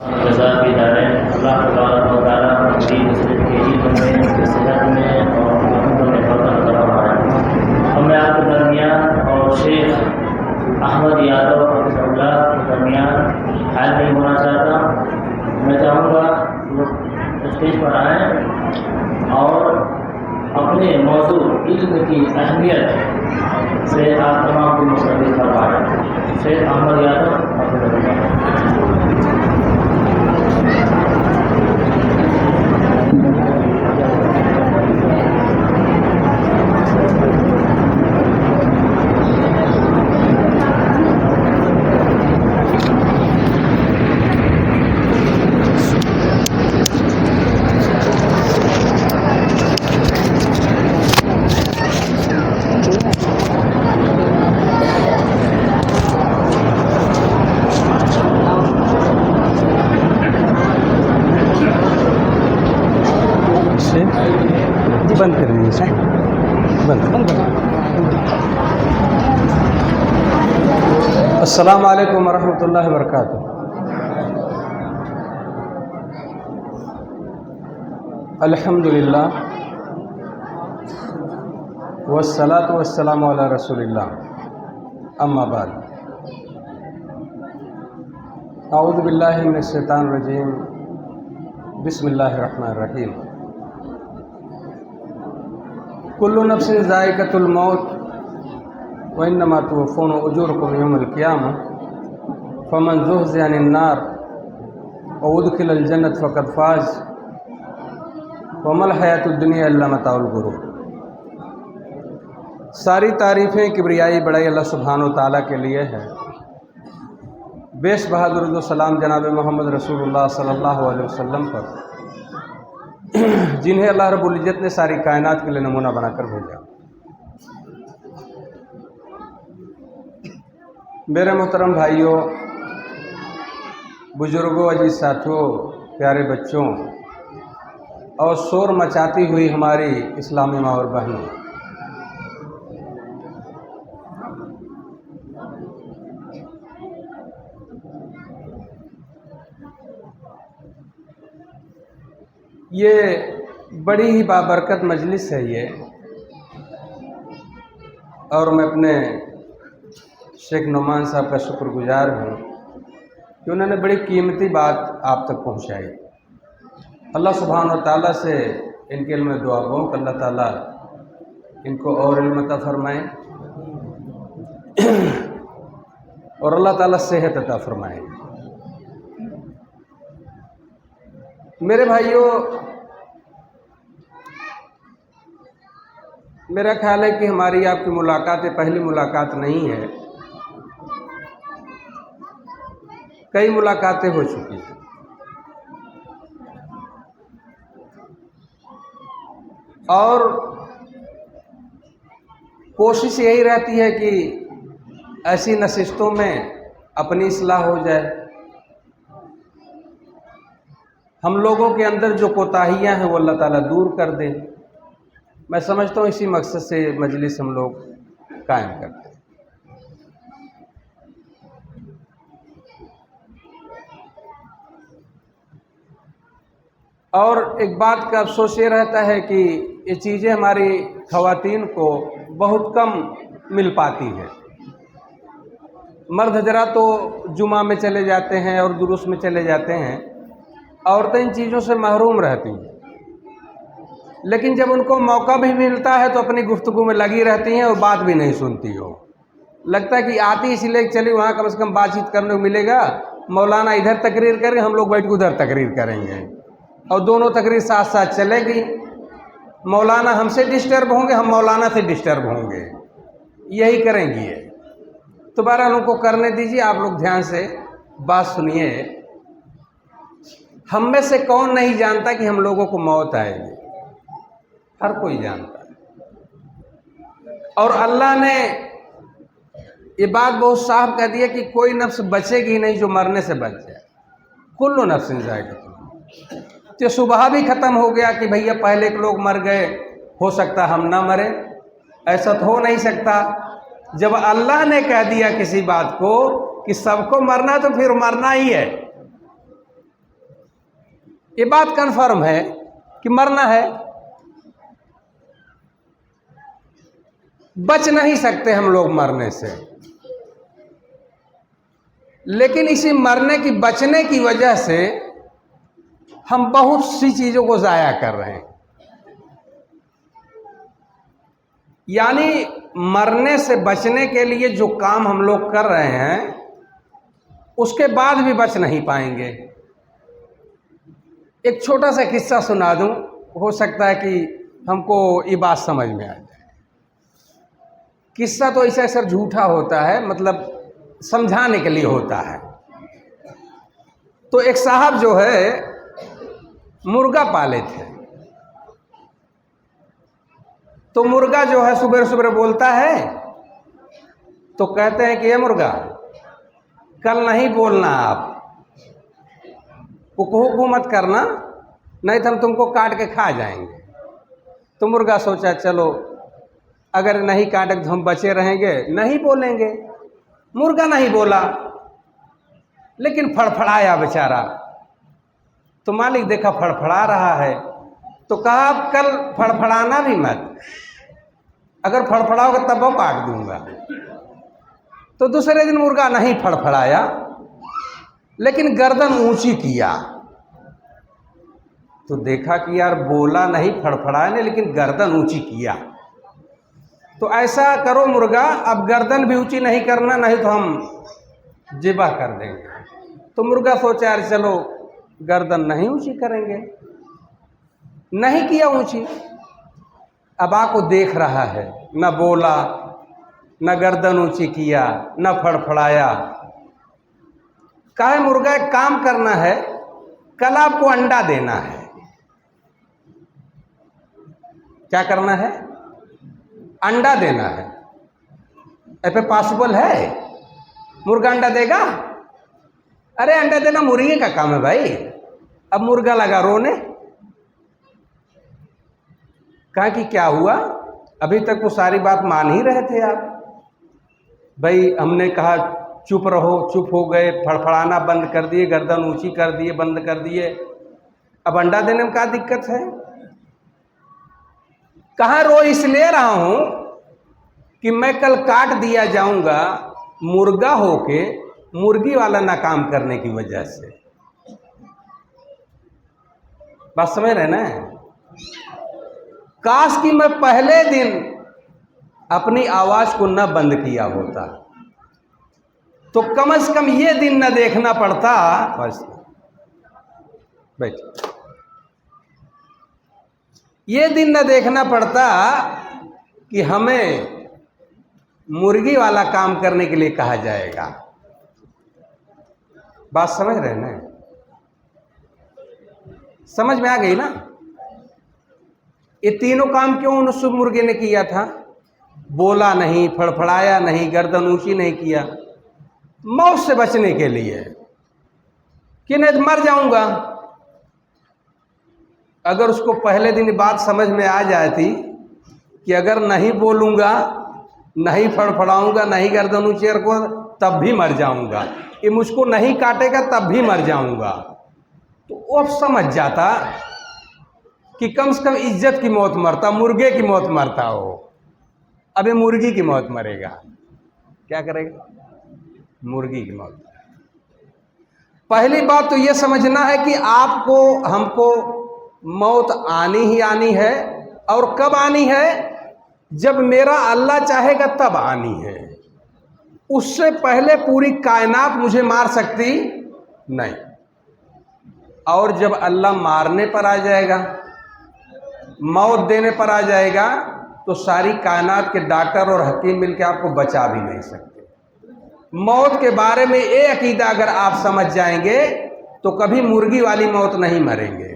जज़ा भी दारें अल्लाह तबारक व तआला उनकी ज़िंदगी में उनकी सेहत में और उम्र में बरकत अता फरमाए। और मैं आपके दरमियान और शेख अहमद यादव हफ़िज़हुल्लाह के दरमियान हाल नहीं होना चाहता। मैं चाहूँगा वो स्टेज पर आएँ और अपने मौजू इल्म की अहमियत से आप तमाम को मुस्तफ़िज़ फरमाएँ। शेख अहमद यादव हफ़िज़हुल्लाह। बंद कर दीजिए सर, बंद। अस्सलामु अलैकुम वरहमतुल्लाहि वबरकातुहू। अल्हम्दुलिल्लाह वस्सलातु वस्सलामु अला रसूलिल्लाह, अम्मा बाद। अऊज़ु बिल्लाहि मिनश शैतानिर रजीम, बिस्मिल्लाहिर रहमानिर रहीम। कुल्लु नफ्सिन ज़ाइक़तुल मौत व इन्नमा तुवफ़्फ़ूना उजूरकुम यौमल क़ियामह फ़मन ज़ुहज़िहा अनिन नार व उदख़िलल जन्नत फ़क़द फ़ाज़ व मल हयातुद दुनिया इल्ला मताउल गुरूर। सारी तारीफ़ें किब्रियाई बड़ाई अल्लाह सुब्हानहु व तआला के लिए है। बेश बहादुर दुरूद व सलाम जनाब मोहम्मद रसूलुल्लाह सल्लल्लाहु अलैहि वसल्लम पर, जिन्हें अल्लाह रब्बुल इज़्ज़त ने सारी कायनात के लिए नमूना बनाकर भेजा। मेरे मोहतरम भाइयों, बुजुर्गों, अजीज साथियों, प्यारे बच्चों और शोर मचाती हुई हमारी इस्लामी माँ और बहनों, ये बड़ी ही बाबरकत मजलिस है ये, और मैं अपने शेख नुमान साहब का शुक्रगुजार हूँ कि उन्होंने बड़ी कीमती बात आप तक पहुँचाई। अल्लाह सुब्हानहु व तआला से इनके इल्म में दुआ गो कि अल्लाह ताला इनको और इल्म अता फरमाए और अल्लाह ताला सेहत अता फरमाए। मेरे भाइयों, मेरा ख्याल है कि हमारी आपकी मुलाकात पहली मुलाकात नहीं है, कई मुलाकातें हो चुकी हैं। और कोशिश यही रहती है कि ऐसी नशिस्तों में अपनी इस्लाह हो जाए, हम लोगों के अंदर जो कोताहियाँ हैं वो अल्लाह ताला दूर कर दे। मैं समझता हूँ इसी मकसद से मजलिस हम लोग कायम करते हैं। और एक बात का अफसोस ये रहता है कि ये चीज़ें हमारी ख़वातीन को बहुत कम मिल पाती हैं। मर्द हजरात तो जुमा में चले जाते हैं और दुरुस में चले जाते हैं, औरतें इन चीज़ों से महरूम रहती हैं। लेकिन जब उनको मौका भी मिलता है तो अपनी गुफ्तगू में लगी रहती हैं और बात भी नहीं सुनती हो। लगता है कि आती इसलिए चली, वहाँ कम से कम बातचीत करने को मिलेगा। मौलाना इधर तकरीर करेंगे, हम लोग बैठ के उधर तकरीर करेंगे और दोनों तकरीर साथ साथ चलेगी। मौलाना हमसे डिस्टर्ब होंगे, हम मौलाना से डिस्टर्ब होंगे, यही करेंगी ये। तो बहरहाल उनको करने दीजिए। आप लोग ध्यान से बात सुनिए। हम में से कौन नहीं जानता कि हम लोगों को मौत आएगी? हर कोई जानता है। और अल्लाह ने ये बात बहुत साफ कह दी है कि कोई नफ्स बचेगी नहीं जो मरने से बच जाए। कुल्लु नफ्सिन ज़ाइक़तुल। तो सुबह भी ख़त्म हो गया कि भैया पहले के लोग मर गए, हो सकता हम ना मरे, ऐसा तो हो नहीं सकता। जब अल्लाह ने कह दिया किसी बात को कि सबको मरना, तो फिर मरना ही है। ये बात कन्फर्म है कि मरना है, बच नहीं सकते हम लोग मरने से। लेकिन इसी मरने की बचने की वजह से हम बहुत सी चीजों को जाया कर रहे हैं। यानी मरने से बचने के लिए जो काम हम लोग कर रहे हैं उसके बाद भी बच नहीं पाएंगे। एक छोटा सा किस्सा सुना दूं, हो सकता है कि हमको ये बात समझ में आ जाए। किस्सा तो ऐसा सर झूठा होता है, मतलब समझाने के लिए होता है। तो एक साहब जो है मुर्गा पाले थे। तो मुर्गा जो है सुबह सुबह बोलता है, तो कहते हैं कि ये मुर्गा कल नहीं बोलना, आप कुकू मत करना, नहीं तो हम तुमको काट के खा जाएंगे। तो मुर्गा सोचा चलो अगर नहीं काटे तो हम बचे रहेंगे, नहीं बोलेंगे। मुर्गा नहीं बोला, लेकिन फड़फड़ाया बेचारा। तो मालिक देखा फड़फड़ा रहा है, तो कहा अब कल फड़फड़ाना भी मत, अगर फड़फड़ाओगे तब वो काट दूंगा। तो दूसरे दिन मुर्गा नहीं फड़फड़ाया, लेकिन गर्दन ऊंची किया। तो देखा कि यार बोला नहीं, फड़फड़ाया नहीं, लेकिन गर्दन ऊंची किया। तो ऐसा करो मुर्गा, अब गर्दन भी ऊंची नहीं करना, नहीं तो हम जिबा कर देंगे। तो मुर्गा सोचा यार चलो गर्दन नहीं ऊंची करेंगे, नहीं किया ऊंची। अब आपको देख रहा है, न बोला, न गर्दन ऊंची किया, न फड़फड़ाया। कहे मुर्गा एक काम करना है, कल आपको अंडा देना है। क्या करना है? अंडा देना है। ऐसे पॉसिबल है मुर्गा अंडा देगा? अरे अंडा देना मुर्गे का काम है भाई। अब मुर्गा लगा रोने। कहा कि क्या हुआ, अभी तक तो सारी बात मान ही रहे थे आप। भाई हमने कहा चुप रहो, चुप हो गए, फड़फड़ाना बंद कर दिए, गर्दन ऊंची कर दिए, बंद कर दिए, अब अंडा देने में क्या दिक्कत है? कहाँ रो इसलिए रहा हूं कि मैं कल काट दिया जाऊंगा मुर्गा होके मुर्गी वाला ना काम करने की वजह से। बात समझ रहे ना? काश कि मैं पहले दिन अपनी आवाज को न बंद किया होता, तो कम से कम ये दिन न देखना पड़ता। बस बैठ, ये दिन न देखना पड़ता कि हमें मुर्गी वाला काम करने के लिए कहा जाएगा। बात समझ रहे ना? समझ में आ गई ना? ये तीनों काम क्यों उस मुर्गे ने किया था? बोला नहीं, फड़फड़ाया नहीं, गर्दन ऊंची नहीं किया, मौत से बचने के लिए कि नहीं तो मर जाऊंगा। अगर उसको पहले दिन बात समझ में आ जाती कि अगर नहीं बोलूंगा, नहीं फड़फड़ाऊंगा, नहीं गर्दन ऊंची रखूंगा, तब भी मर जाऊंगा, ये मुझको नहीं काटेगा तब भी मर जाऊंगा, तो वो समझ जाता कि कम से कम इज्जत की मौत मरता, मुर्गे की मौत मरता हो। अबे मुर्गी की मौत मरेगा, क्या करेगा? मुर्गी की मौत। पहली बात तो यह समझना है कि आपको हमको मौत आनी ही आनी है, और कब आनी है? जब मेरा अल्लाह चाहेगा तब आनी है। उससे पहले पूरी कायनात मुझे मार सकती नहीं। और जब अल्लाह मारने पर आ जाएगा, मौत देने पर आ जाएगा, तो सारी कायनात के डॉक्टर और हकीम मिलकर आपको बचा भी नहीं सकते। मौत के बारे में ये अकीदा अगर आप समझ जाएंगे तो कभी मुर्गी वाली मौत नहीं मरेंगे।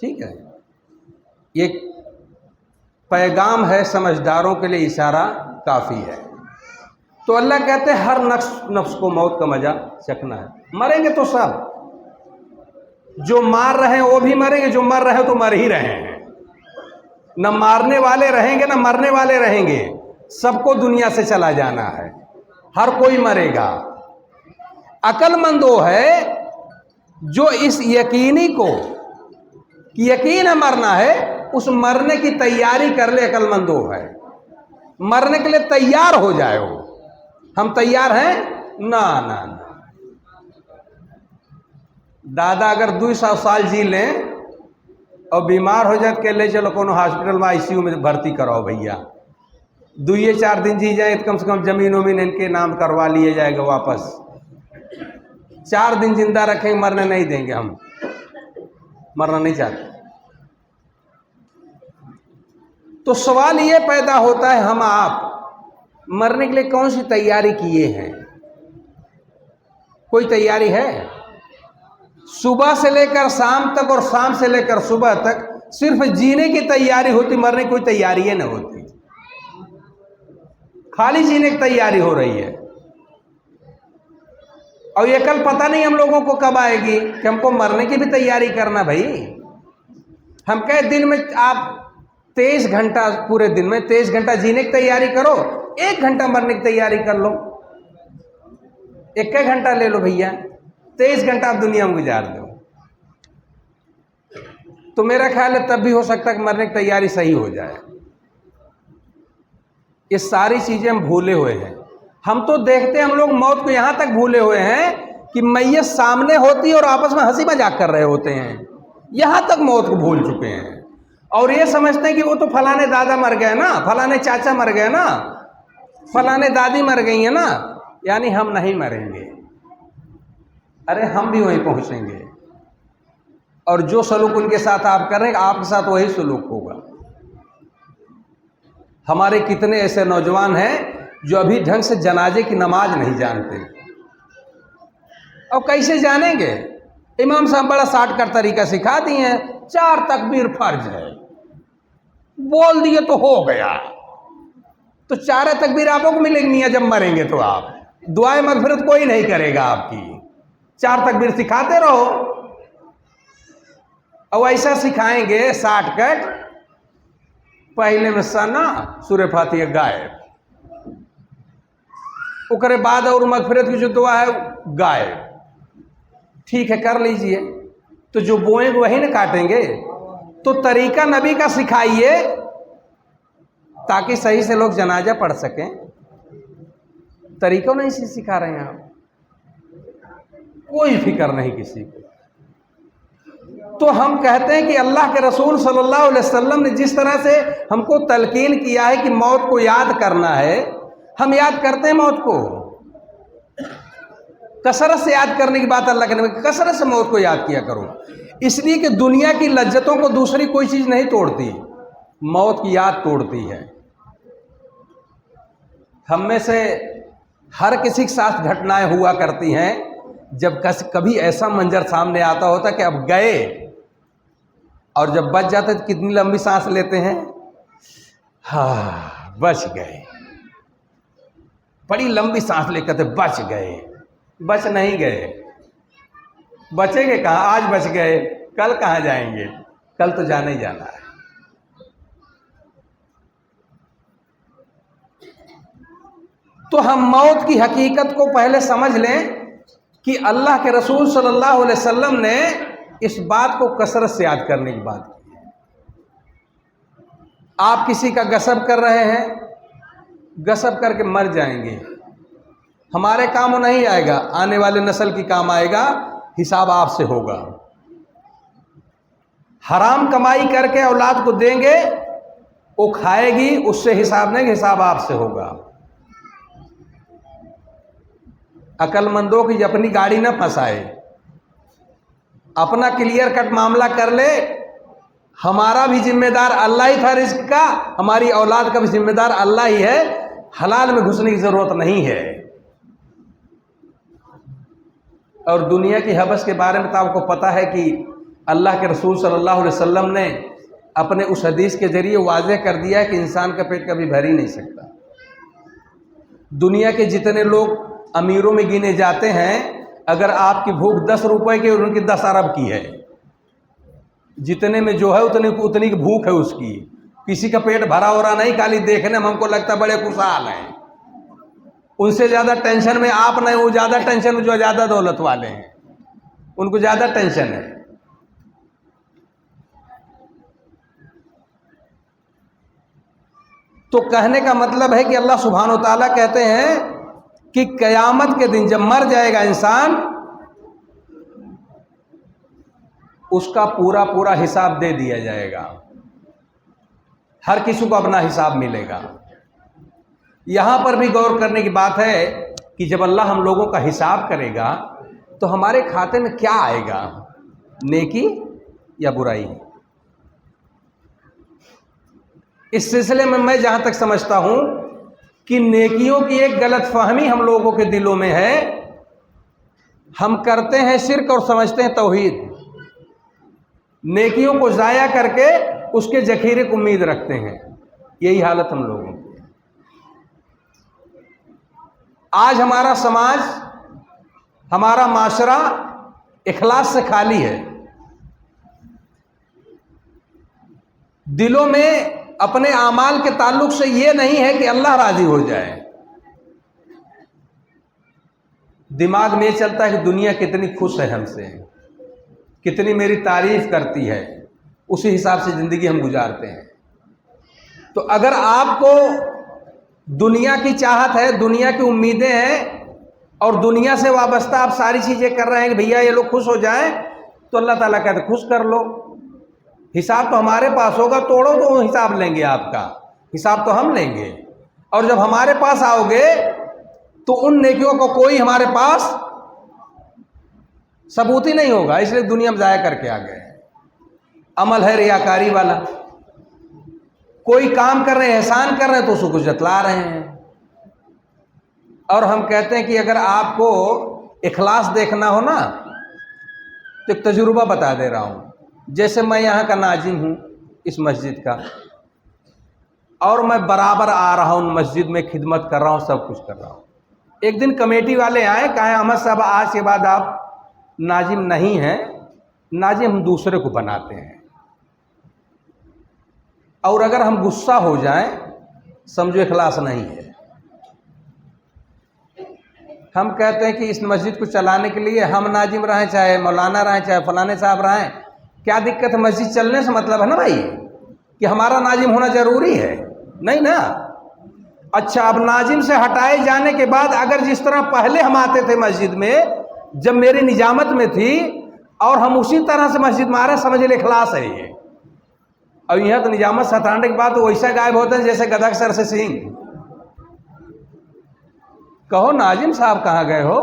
ठीक है, ये पैगाम है, समझदारों के लिए इशारा काफ़ी है। तो अल्लाह कहते हैं हर नफ्स को मौत का मजा चखना है। मरेंगे तो सब, जो मार रहे हैं वो भी मरेंगे, जो मर रहे हैं तो मर ही रहे हैं। न मारने वाले रहेंगे न मरने वाले रहेंगे, सबको दुनिया से चला जाना है, हर कोई मरेगा। अक्लमंद वो है जो इस यकीनी को कि यकीन है मरना है, उस मरने की तैयारी कर ले, अक्लमंदो है। मरने के लिए तैयार हो जाए हो। हम तैयार हैं? ना ना ना। दादा अगर 200 साल जी लें और बीमार हो जाए के ले चलो कोनो हॉस्पिटल में आईसीयू में भर्ती कराओ भैया, 2-4 दिन जी जाए तो कम से कम जमीन वमीन इनके नाम करवा लिए जाएगा वापस। 4 दिन जिंदा रखेंगे, मरने नहीं देंगे हम, मरना नहीं चाहते। तो सवाल ये पैदा होता है, हम आप मरने के लिए कौन सी तैयारी किए हैं? कोई तैयारी है? सुबह से लेकर शाम तक और शाम से लेकर सुबह तक सिर्फ जीने की तैयारी होती, मरने की कोई तैयारी ही नहीं होती। खाली जीने की तैयारी हो रही है। और ये कल पता नहीं हम लोगों को कब आएगी कि हमको मरने की भी तैयारी करना। भाई हम कहे दिन में आप 23 घंटा, पूरे दिन में 23 घंटा जीने की तैयारी करो, 1 घंटा मरने की तैयारी कर लो। 1 घंटा ले लो भैया, 23 घंटा आप दुनिया में गुजार दो। तो मेरा ख्याल है तब भी हो सकता है कि मरने की तैयारी सही हो जाए। ये सारी चीजें हम भूले हुए हैं। हम तो देखते हैं, हम लोग मौत को यहां तक भूले हुए हैं कि मैयत सामने होती है और आपस में हंसी मजाक कर रहे होते हैं। यहां तक मौत को भूल चुके हैं और ये समझते हैं कि वो तो फलाने दादा मर गए ना, फलाने चाचा मर गए ना, फलाने दादी मर गई है ना, यानी हम नहीं मरेंगे। अरे हम भी वहीं पहुंचेंगे और जो सलूक उनके साथ आप कर रहे हैं, आपके साथ वही सलूक होगा। हमारे कितने ऐसे नौजवान हैं जो अभी ढंग से जनाजे की नमाज नहीं जानते। और कैसे जानेंगे? इमाम साहब बड़ा शॉर्टकट तरीका सिखा दिए हैं, 4 तकबीर फर्ज है, बोल दिए तो हो गया। तो 4 तकबीर आपको मिलेगी मियां जब मरेंगे तो आप दुआए मगफिरत कोई नहीं करेगा आपकी। 4 तकबीर सिखाते रहो और ऐसा सिखाएंगे शॉर्टकट, पहले में सना सूरह फातिहा गायब, उसके बाद और मगफिरत की जो दुआ है गायब। ठीक है, कर लीजिए। तो जो बोएंगे वही ना काटेंगे। तो तरीका नबी का सिखाइए ताकि सही से लोग जनाजा पढ़ सकें। तरीका नहीं सिखा रहे हैं आप, कोई फिक्र नहीं किसी को। तो हम कहते हैं कि अल्लाह के रसूल सल्लल्लाहु अलैहि वसल्लम ने जिस तरह से हमको तलकीन किया है कि मौत को याद करना है, हम याद करते हैं मौत को। कसरत से याद करने की बात अल्लाह के नबी, कसरत से मौत को याद किया करो। इसलिए कि दुनिया की लज्जतों को दूसरी कोई चीज नहीं तोड़ती, मौत की याद तोड़ती है। हम में से हर किसी के साथ घटनाएं हुआ करती हैं जब कभी ऐसा मंजर सामने आता होता कि अब गए, और जब बच जाते तो कितनी लंबी सांस लेते हैं, हाँ बच गए, बड़ी लंबी सांस लेकर थे, बच गए। बच नहीं गए, बचेंगे कहाँ? आज बच गए, कल कहाँ जाएंगे? कल तो जाना ही जाना है। तो हम मौत की हकीकत को पहले समझ लें कि अल्लाह के रसूल सल्लल्लाहु अलैहि वसल्लम ने इस बात को कसरत से याद करने की बात की है। आप किसी का गसब कर रहे हैं, गसब करके मर जाएंगे, हमारे काम नहीं आएगा, आने वाले नस्ल की काम आएगा, हिसाब आपसे होगा। हराम कमाई करके औलाद को देंगे, वो खाएगी, उससे हिसाब नहीं, हिसाब आपसे होगा। अक्लमंदों की अपनी गाड़ी ना फंसाए, अपना क्लियर कट मामला कर ले। हमारा भी जिम्मेदार अल्लाह ही था रिस्क का, हमारी औलाद का भी जिम्मेदार अल्लाह ही है। हलाल में घुसने की जरूरत नहीं है। और दुनिया की हवस के बारे में तो आपको पता है कि अल्लाह के रसूल सल्लल्लाहु अलैहि वसल्लम ने अपने उस हदीस के जरिए वाज़ेह कर दिया है कि इंसान का पेट कभी भर ही नहीं सकता। दुनिया के जितने लोग अमीरों में गिने जाते हैं, अगर आपकी भूख 10 रुपए की और उनकी 10 अरब की है, जितने में जो है उतनी की भूख है उसकी। किसी का पेट भरा हो रहा नहीं, खाली देखने में हमको लगता बड़े खुशहाल हैं। उनसे ज़्यादा टेंशन में आप नहीं, वो ज़्यादा टेंशन में जो ज़्यादा दौलत वाले हैं। उनको ज़्यादा टेंशन है। तो कहने का मतलब है कि अल्लाह सुब्हान व तआला कहते हैं कि क़यामत के दिन जब मर जाएगा इंसान, उसका पूरा पूरा हिसाब दे दिया जाएगा, हर किसी को अपना हिसाब मिलेगा। यहाँ पर भी गौर करने की बात है कि जब अल्लाह हम लोगों का हिसाब करेगा तो हमारे खाते में क्या आएगा, नेकी या बुराई। इस सिलसिले में मैं जहाँ तक समझता हूँ कि नेकियों की एक गलतफहमी हम लोगों के दिलों में है। हम करते हैं शिर्क और समझते हैं तौहीद, नेकियों को ज़ाया करके उसके ज़ख़ीरे को उम्मीद रखते हैं। यही हालत हम लोगों की है। आज हमारा समाज, हमारा माशरा इखलास से खाली है। दिलों में अपने आमाल के ताल्लुक से ये नहीं है कि अल्लाह राज़ी हो जाए। दिमाग में ये चलता है कि दुनिया कितनी खुश है हमसे, कितनी मेरी तारीफ करती है, उसी हिसाब से ज़िंदगी हम गुजारते हैं। तो अगर आपको दुनिया की चाहत है, दुनिया की उम्मीदें हैं और दुनिया से वाबस्ता आप सारी चीज़ें कर रहे हैं कि भैया ये लोग खुश हो जाएं, तो अल्लाह ताला कहते खुश कर लो, हिसाब तो हमारे पास होगा, तोड़ो तो हिसाब लेंगे, आपका हिसाब तो हम लेंगे। और जब हमारे पास आओगे तो उन नेकियों को कोई हमारे पास सबूत ही नहीं होगा, इसलिए दुनिया में ज़ाया करके आ गए। अमल है रियाकारी वाला, कोई काम कर रहे हैं, एहसान कर रहे हैं तो उसको जतला रहे हैं। और हम कहते हैं कि अगर आपको इखलास देखना हो ना तो एक तजुर्बा बता दे रहा हूँ। जैसे मैं यहाँ का नाजिम हूँ इस मस्जिद का, और मैं बराबर आ रहा हूँ मस्जिद में, खिदमत कर रहा हूँ, सब कुछ कर रहा हूँ। एक दिन कमेटी वाले आए, कहे अहमद साहब आज के बाद आप नाजिम नहीं हैं, नाजिम हम दूसरे को बनाते हैं। और अगर हम गुस्सा हो जाएं, समझो इखलास नहीं है। हम कहते हैं कि इस मस्जिद को चलाने के लिए हम नाजिम रहें, चाहे मौलाना रहें, चाहे फलाने साहब रहें, क्या दिक्कत है? मस्जिद चलने से मतलब है ना भाई कि हमारा नाजिम होना जरूरी है, नहीं ना। अच्छा, अब नाजिम से हटाए जाने के बाद अगर जिस तरह पहले हम आते थे मस्जिद में जब मेरी निजामत में थी, और हम उसी तरह से मस्जिद में आ रहे, समझ ले इखलास है ये। अब यह तो निजामत से हटाने के बाद तो वैसा गायब होते हैं जैसे गधा सर से सींग। कहो नाजिम साहब कहाँ गए हो,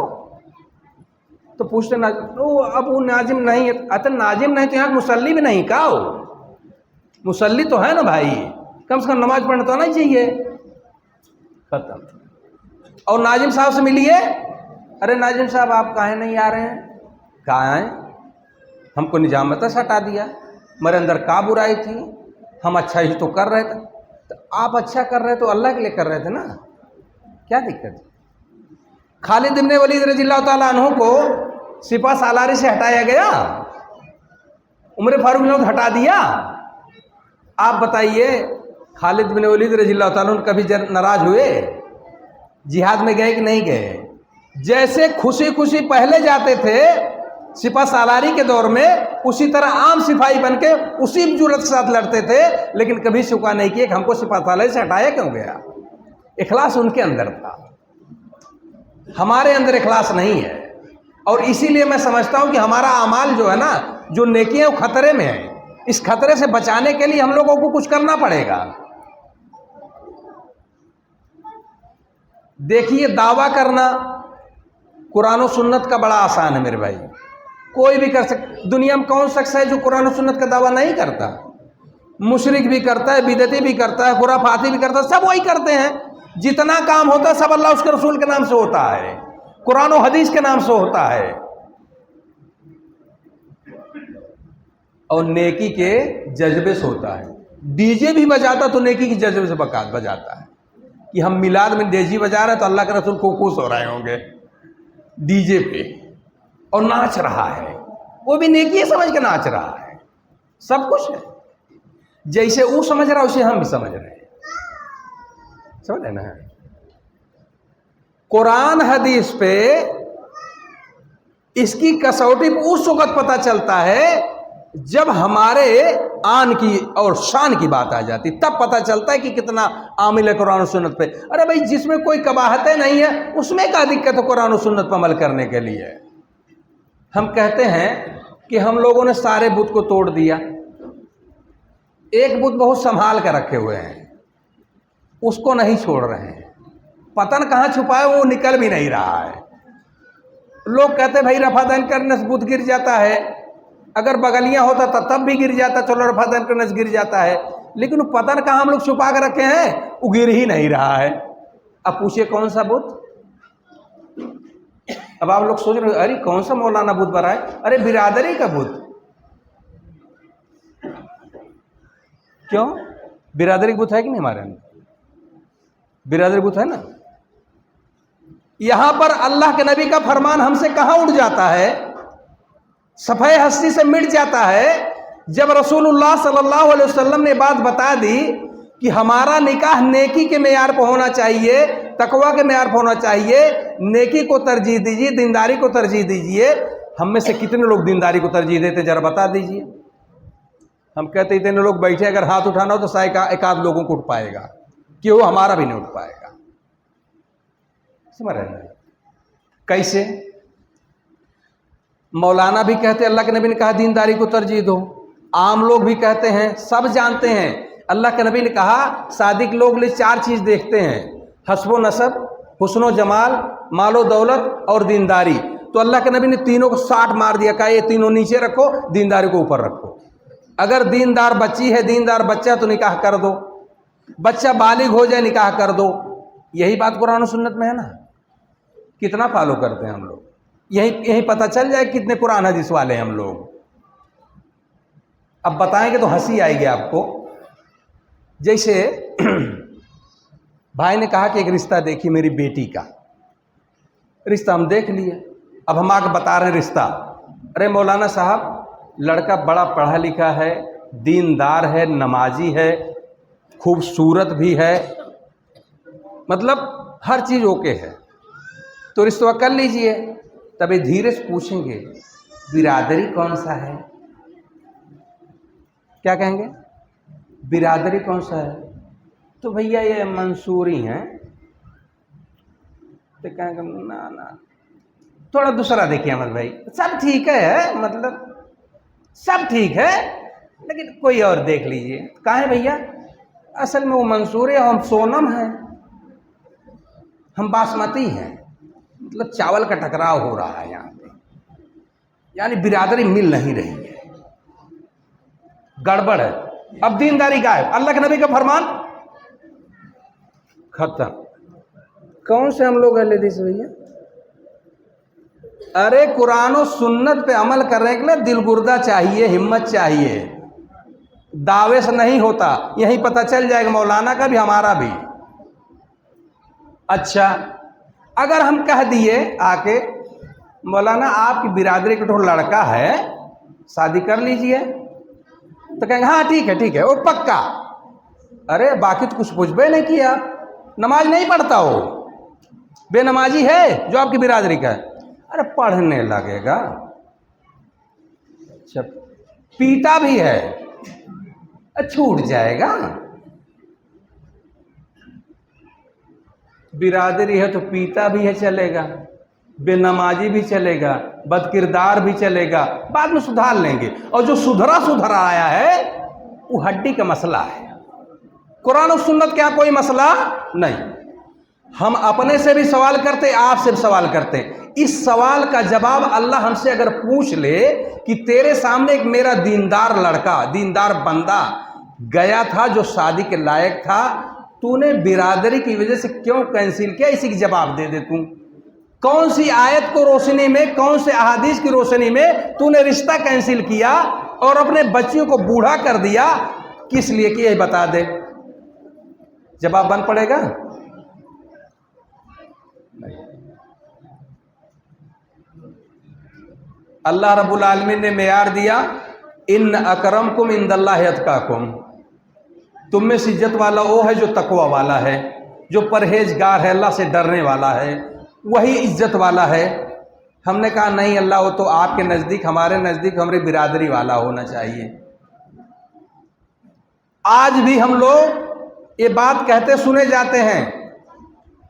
तो पूछते ना, अब वो नाजिम नहीं है। अच्छा, नाजिम नहीं तो यहाँ मुसल्ली भी नहीं का हो, मुसल्ली तो है ना भाई, कम से कम नमाज पढ़ना तो आना ही चाहिए। खत्म। और नाजिम साहब से मिलिए, अरे नाजिम साहब आप काहे नहीं आ रहे हैं? कहाँ आए, हमको निजामत से हटा दिया, मेरे अंदर का बुराई थी, हम अच्छा ही तो कर रहे थे। तो आप अच्छा कर रहे तो अल्लाह के लिए कर रहे थे ना, क्या दिक्कत है? खालिद इब्न वलीद रज़ियल्लाहु ताला अन्हु को सिपा सालारी से हटाया गया, उमर फारूक ने हटा दिया। आप बताइए, खालिद बिन वलीद रज़ियल्लाहु ताला अन्हु कभी नाराज हुए? जिहाद में गए कि नहीं गए? जैसे खुशी खुशी पहले जाते थे सिपा सालारी के दौर में, उसी तरह आम सिपाही बन के उसी जुर्रत के साथ लड़ते थे, लेकिन कभी शुक्र नहीं किया कि हमको सिपा सालारी से हटाया क्यों गया। इखलास उनके अंदर था, हमारे अंदर इखलास नहीं है। और इसीलिए मैं समझता हूं कि हमारा अमाल जो है ना, जो नेकियां खतरे में है, इस खतरे से बचाने के लिए हम लोगों को कुछ करना पड़ेगा। देखिए, दावा करना कुरान और सुन्नत का बड़ा आसान है मेरे भाई, कोई भी कर सकता। दुनिया में कौन शख्स है जो कुरान और सुन्नत का दावा नहीं करता? मुशरिक भी करता है, बिदती भी करता है, खुराफाती भी करता है, सब वही करते हैं। जितना काम होता है सब अल्लाह उसके रसूल के नाम से होता है, कुरान और हदीस के नाम से होता है। और नेकी के जज्बे से होता है। डीजे भी बजाता तो नेकी के जज्बे से बजाता है कि हम मिलाद में डीजे बजा रहे हैं तो अल्लाह के रसूल को खुश हो रहे होंगे डीजे पे, और नाच रहा है, वो भी नेकी समझ के नाच रहा है। सब कुछ है, जैसे वो समझ रहा है उसे हम भी समझ रहे हैं, समझ लेना है। कुरान हदीस पे इसकी कसौटी उस वक्त पता चलता है जब हमारे आन की और शान की बात आ जाती, तब पता चलता है कि कितना आमिल है कुरान और सुन्नत पे। अरे भाई, जिसमें कोई कबाहतें नहीं है उसमें क्या दिक्कत है कुरान और सुन्नत पर अमल करने के लिए। हम कहते हैं कि हम लोगों ने सारे बुत को तोड़ दिया, एक बुत बहुत संभाल कर रखे हुए हैं, उसको नहीं छोड़ रहे हैं, पतन कहाँ छुपा है वो निकल भी नहीं रहा है। लोग कहते भाई रफादन करने से बुत गिर जाता है, अगर बगलियां होता तब भी गिर जाता, चलो रफादन करने से गिर जाता है, लेकिन वो पतन कहाँ हम लोग छुपा कर रखे हैं, वो गिर ही नहीं रहा है। अब पूछिए कौन सा बुत? अब आप लोग सोच रहे हो अरे कौन सा मौलाना बुत बना है? अरे बिरादरी का बुत। क्यों? बिरादरी बुत है कि नहीं हमारे अंदर? बिरादरी बुत है ना। यहां पर अल्लाह के नबी का फरमान हमसे कहां उड़ जाता है, सफ़े हस्ती से मिट जाता है, जब रसूलुल्लाह सल्लल्लाहु अलैहि वसल्लम ने बात बता दी कि हमारा निकाह नेकी के मेयार पर होना चाहिए, तकवा के मेयार पर होना चाहिए, नेकी को तरजीह दीजिए, दीनदारी को तरजीह दीजिए। हम में से कितने लोग दीनदारी को तरजीह देते जरा बता दीजिए। हम कहते इतने लोग बैठे, अगर हाथ उठाना हो तो शायद एक आध लोगों को उठ पाएगा, कि वो हमारा भी नहीं उठ पाएगा। समझ रहे हैं कैसे? मौलाना भी कहते अल्लाह के नबी ने कहा दीनदारी को तरजीह दो, आम लोग भी कहते हैं, सब जानते हैं अल्लाह के नबी ने कहा सादिक लोग लिए 4 चीज़ देखते हैं, हस्बो नसब, हुस्नो जमाल, मालो दौलत और दीनदारी। तो अल्लाह के नबी ने तीनों को 60 मार दिया, कहा ये तीनों नीचे रखो, दीनदारी को ऊपर रखो। अगर दीनदार बच्ची है, दीनदार बच्चा तो निकाह कर दो, बच्चा बालिग हो जाए निकाह कर दो। यही बात कुरान और सुन्नत में है ना। कितना फॉलो करते हैं हम लोग, यही पता चल जाए कितने कुरान हदीस वाले हैं हम लोग। अब बताएंगे तो हंसी आएगी आपको। जैसे भाई ने कहा कि एक रिश्ता देखी मेरी बेटी का, रिश्ता हम देख लिए, अब हम आके बता रहे रिश्ता। अरे मौलाना साहब, लड़का बड़ा पढ़ा लिखा है, दीनदार है, नमाजी है, खूबसूरत भी है, मतलब हर चीज़ ओके है, तो रिश्ता कर लीजिए। तभी धीरे से पूछेंगे बिरादरी कौन सा है? क्या कहेंगे? बिरादरी कौन सा है? तो भैया ये मंसूरी हैं। तो कहेंगे ना थोड़ा दूसरा देखिए अहमद भाई, सब ठीक है, मतलब सब ठीक है, लेकिन कोई और देख लीजिए। कहाँ है भैया? असल में वो मंसूर है, हम सोनम हैं, हम बासमती हैं, मतलब चावल का टकराव हो रहा है यहाँ पे, यानी बिरादरी मिल नहीं रही है, गड़बड़ है। अब दीनदारी का है, अल्लाह के नबी का फरमान खत्म। कौन से हम लोग अहले हदीस भैया? अरे कुरान और सुन्नत पे अमल करने के लिए दिलगुर्दा चाहिए, हिम्मत चाहिए, दावे से नहीं होता। यही पता चल जाएगा मौलाना का भी हमारा भी। अच्छा, अगर हम कह दिए आके मौलाना आपकी बिरादरी का तो लड़का है, शादी कर लीजिए, तो कहेंगे हाँ ठीक है वो पक्का। अरे बाकी तो कुछ पूछबे नहीं किया, नमाज नहीं पढ़ता हो, बेनमाजी है जो आपकी बिरादरी का है। अरे पढ़ने लगेगा, अच्छा पीता भी है, छूट जाएगा। बिरादरी है तो पीता भी है चलेगा, बेनमाजी भी चलेगा, बदकिरदार भी चलेगा, बाद में सुधार लेंगे। और जो सुधरा आया है वो हड्डी का मसला है, कुरान और सुन्नत क्या कोई मसला नहीं। हम अपने से भी सवाल करते, आपसे भी सवाल करते। इस सवाल का जवाब अल्लाह हमसे अगर पूछ ले कि तेरे सामने एक मेरा दीनदार लड़का, दीनदार बंदा गया था जो शादी के लायक था, तूने बिरादरी की वजह से क्यों कैंसिल किया, इसी की जवाब दे दे। तू कौन सी आयत को रोशनी में, कौन से अहादीस की रोशनी में तूने रिश्ता कैंसिल किया और अपने बच्चियों को बूढ़ा कर दिया, किस लिए किया ये बता दे। जवाब बन पड़ेगा नहीं। अल्लाह रब्बुल आलमीन ने मेयार दिया, इन्न अकरमकुम इंदल्लाहि अतकाकुम, तुम में से इज्जत वाला वो है जो तकवा वाला है, जो परहेजगार है, अल्लाह से डरने वाला है, वही इज्जत वाला है। हमने कहा नहीं अल्लाह, वो तो आपके नज़दीक, हमारे नज़दीक हमारी बिरादरी वाला होना चाहिए। आज भी हम लोग ये बात कहते सुने जाते हैं,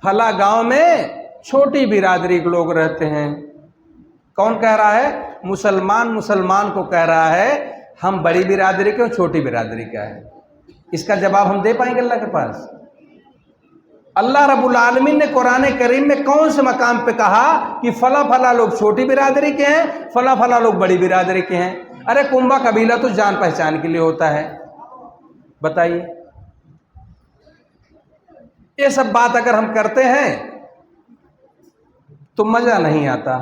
फला गांव में छोटी बिरादरी के लोग रहते हैं। कौन कह रहा है? मुसलमान मुसलमान को कह रहा है हम बड़ी बिरादरी के और छोटी बिरादरी का है। इसका जवाब हम दे पाएंगे अल्लाह के पास? अल्लाह रब्बुल आलमीन ने कुरान करीम में कौन से मकाम पे कहा कि फला फला लोग छोटी बिरादरी के हैं, फला फला लोग बड़ी बिरादरी के हैं? अरे कुंबा कबीला तो जान पहचान के लिए होता है। बताइए, ये सब बात अगर हम करते हैं तो मजा नहीं आता।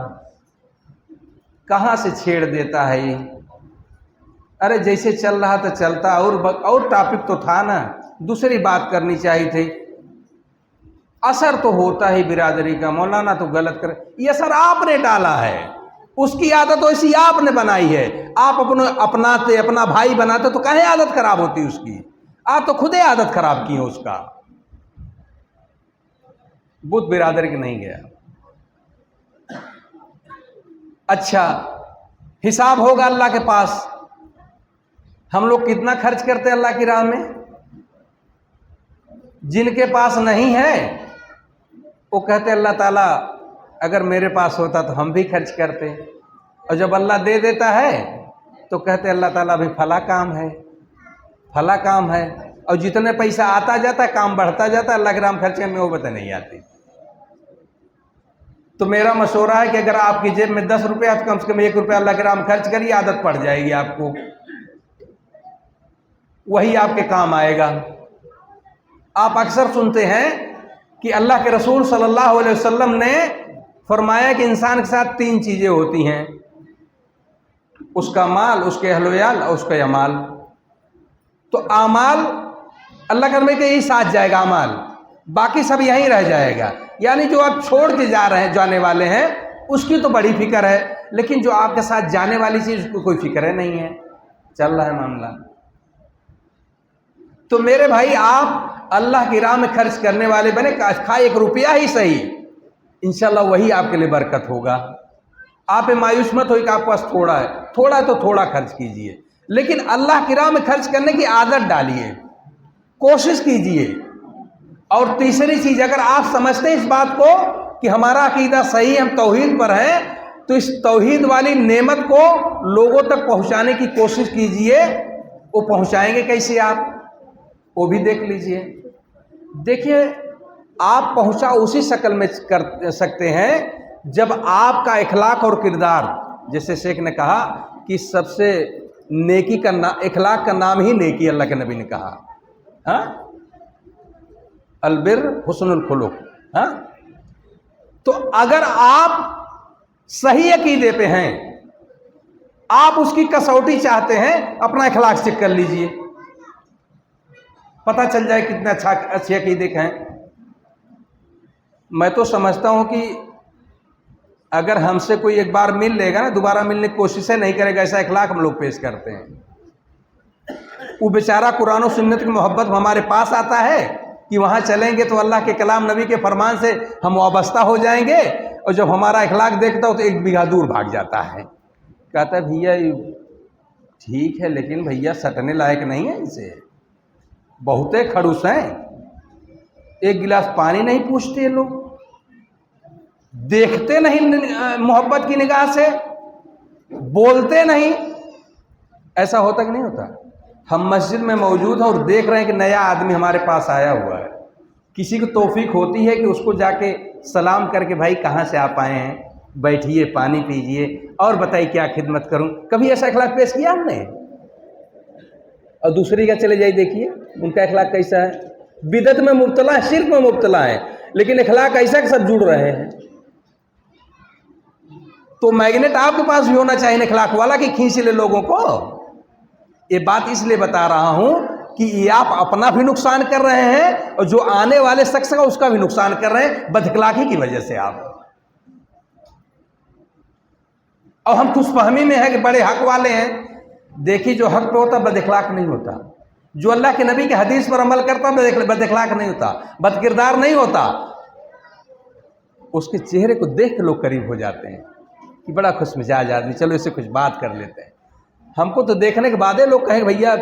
कहां से छेड़ देता है ये? अरे जैसे चल रहा था चलता, और टॉपिक तो था ना, दूसरी बात करनी चाहिए थी। असर तो होता ही बिरादरी का। मौलाना तो गलत कर, ये असर आपने डाला है, उसकी आदत वैसी आपने बनाई है। आप अपनाते, अपना भाई बनाते तो कहे आदत खराब होती उसकी? आप तो खुद ही आदत खराब की है उसका। बुत बिरादरी के नहीं गया। अच्छा, हिसाब होगा अल्लाह के पास। हम लोग कितना खर्च करते हैं अल्लाह की राह में? जिनके पास नहीं है वो कहते अल्लाह ताला अगर मेरे पास होता तो हम भी खर्च करते, और जब अल्लाह दे देता है तो कहते अल्लाह ताला भी फला काम है, फला काम है। और जितने पैसा आता जाता है, काम बढ़ता जाता है, अल्लाह के राम खर्च करने में नौबत नहीं आती। तो मेरा मशवरा है कि अगर आपकी जेब में 10 रुपया तो कम से कम 1 रुपया अल्लाह के राम खर्च करिए, आदत पड़ जाएगी आपको, वही आपके काम आएगा। आप अक्सर सुनते हैं कि अल्लाह के रसूल सल्लल्लाहु अलैहि वसल्लम ने फरमाया कि इंसान के साथ 3 चीजें होती हैं, उसका माल, उसके अहलोयाल और उसका अमाल। तो अमाल अल्लाह के रसूल के यही साथ जाएगा, अमाल, बाकी सब यहीं रह जाएगा। यानी जो आप छोड़ के जा रहे हैं, जाने वाले हैं, उसकी तो बड़ी फिक्र है, लेकिन जो आपके साथ जाने वाली चीज उसको कोई फिक्र नहीं है। चल रहा है मामला। तो मेरे भाई, आप अल्लाह की राह में खर्च करने वाले बने, खा 1 रुपया ही सही, इंशाल्लाह वही आपके लिए बरकत होगा। आप मायूस मत हो कि आपके पास थोड़ा है, थोड़ा तो थोड़ा खर्च कीजिए, लेकिन अल्लाह की राह में खर्च करने की आदत डालिए, कोशिश कीजिए। और तीसरी चीज, अगर आप समझते हैं इस बात को कि हमारा अकीदा सही, हम तौहीद पर हैं, तो इस तौहीद वाली नेमत को लोगों तक पहुंचाने की कोशिश कीजिए। वो पहुंचाएंगे कैसे आप, वो भी देख लीजिए। देखिए, आप पहुंचा उसी शक्ल में कर सकते हैं जब आपका इखलाक और किरदार, जैसे शेख ने कहा कि सबसे नेकी का इखलाक का नाम ही नेकी, अल्लाह के नबी ने कहा, हाँ, अलबिर हुस्नुल खुलुक। हाँ, तो अगर आप सही अकीदे पे हैं, आप उसकी कसौटी चाहते हैं, अपना इखलाक चेक कर लीजिए, पता चल जाए कितने अच्छे अकीदे हैं। मैं तो समझता हूं कि अगर हमसे कोई एक बार मिल लेगा ना, दोबारा मिलने की कोशिशें नहीं करेगा, ऐसा इखलाक हम लोग पेश करते हैं। वो बेचारा कुरान और सुन्नत की मोहब्बत हमारे पास आता है कि वहाँ चलेंगे तो अल्लाह के कलाम, नबी के फरमान से हम वाबस्ता हो जाएंगे, और जब हमारा इखलाक देखता हो तो 1 बीघा दूर भाग जाता है। कहता है भैया ठीक है, लेकिन भैया सटने लायक नहीं है, इसे बहुते खड़ूस हैं, 1 गिलास पानी नहीं पूछते लोग, देखते नहीं मोहब्बत की निगाह से, बोलते नहीं। ऐसा होता कि नहीं होता? हम मस्जिद में मौजूद हैं और देख रहे हैं कि नया आदमी हमारे पास आया हुआ है, किसी को तौफीक होती है कि उसको जाके सलाम करके भाई कहाँ से आप आए हैं, बैठिए, पानी पीजिए, और बताइए क्या खिदमत करूं। कभी ऐसा इखलाक पेश किया हमने? और दूसरी का चले जाइए, देखिए उनका इखलाक कैसा है। बिदत में मुब्तला है, शिर्क में मुब्तला है, लेकिन इखलाक ऐसा कि सब जुड़ रहे हैं। तो मैग्नेट आपके पास भी होना चाहिए इखलाक वाला कि खींच ले लोगों को। ये बात इसलिए बता रहा हूं कि ये आप अपना भी नुकसान कर रहे हैं और जो आने वाले शख्स का उसका भी नुकसान कर रहे हैं, बदअखलाकी की वजह से आप। और हम खुशफहमी में है कि बड़े हक वाले हैं। देखिए, जो हक पे होता बदअखलाक नहीं होता, जो अल्लाह के नबी के हदीस पर अमल करता बदअखलाक नहीं होता, बदकिरदार नहीं होता, उसके चेहरे को देख के लोग करीब हो जाते हैं। कि बड़ा खुश मिजाज आदमी, चलो इससे कुछ बात कर लेते हैं। हमको तो देखने के बाद लोग कहें भैया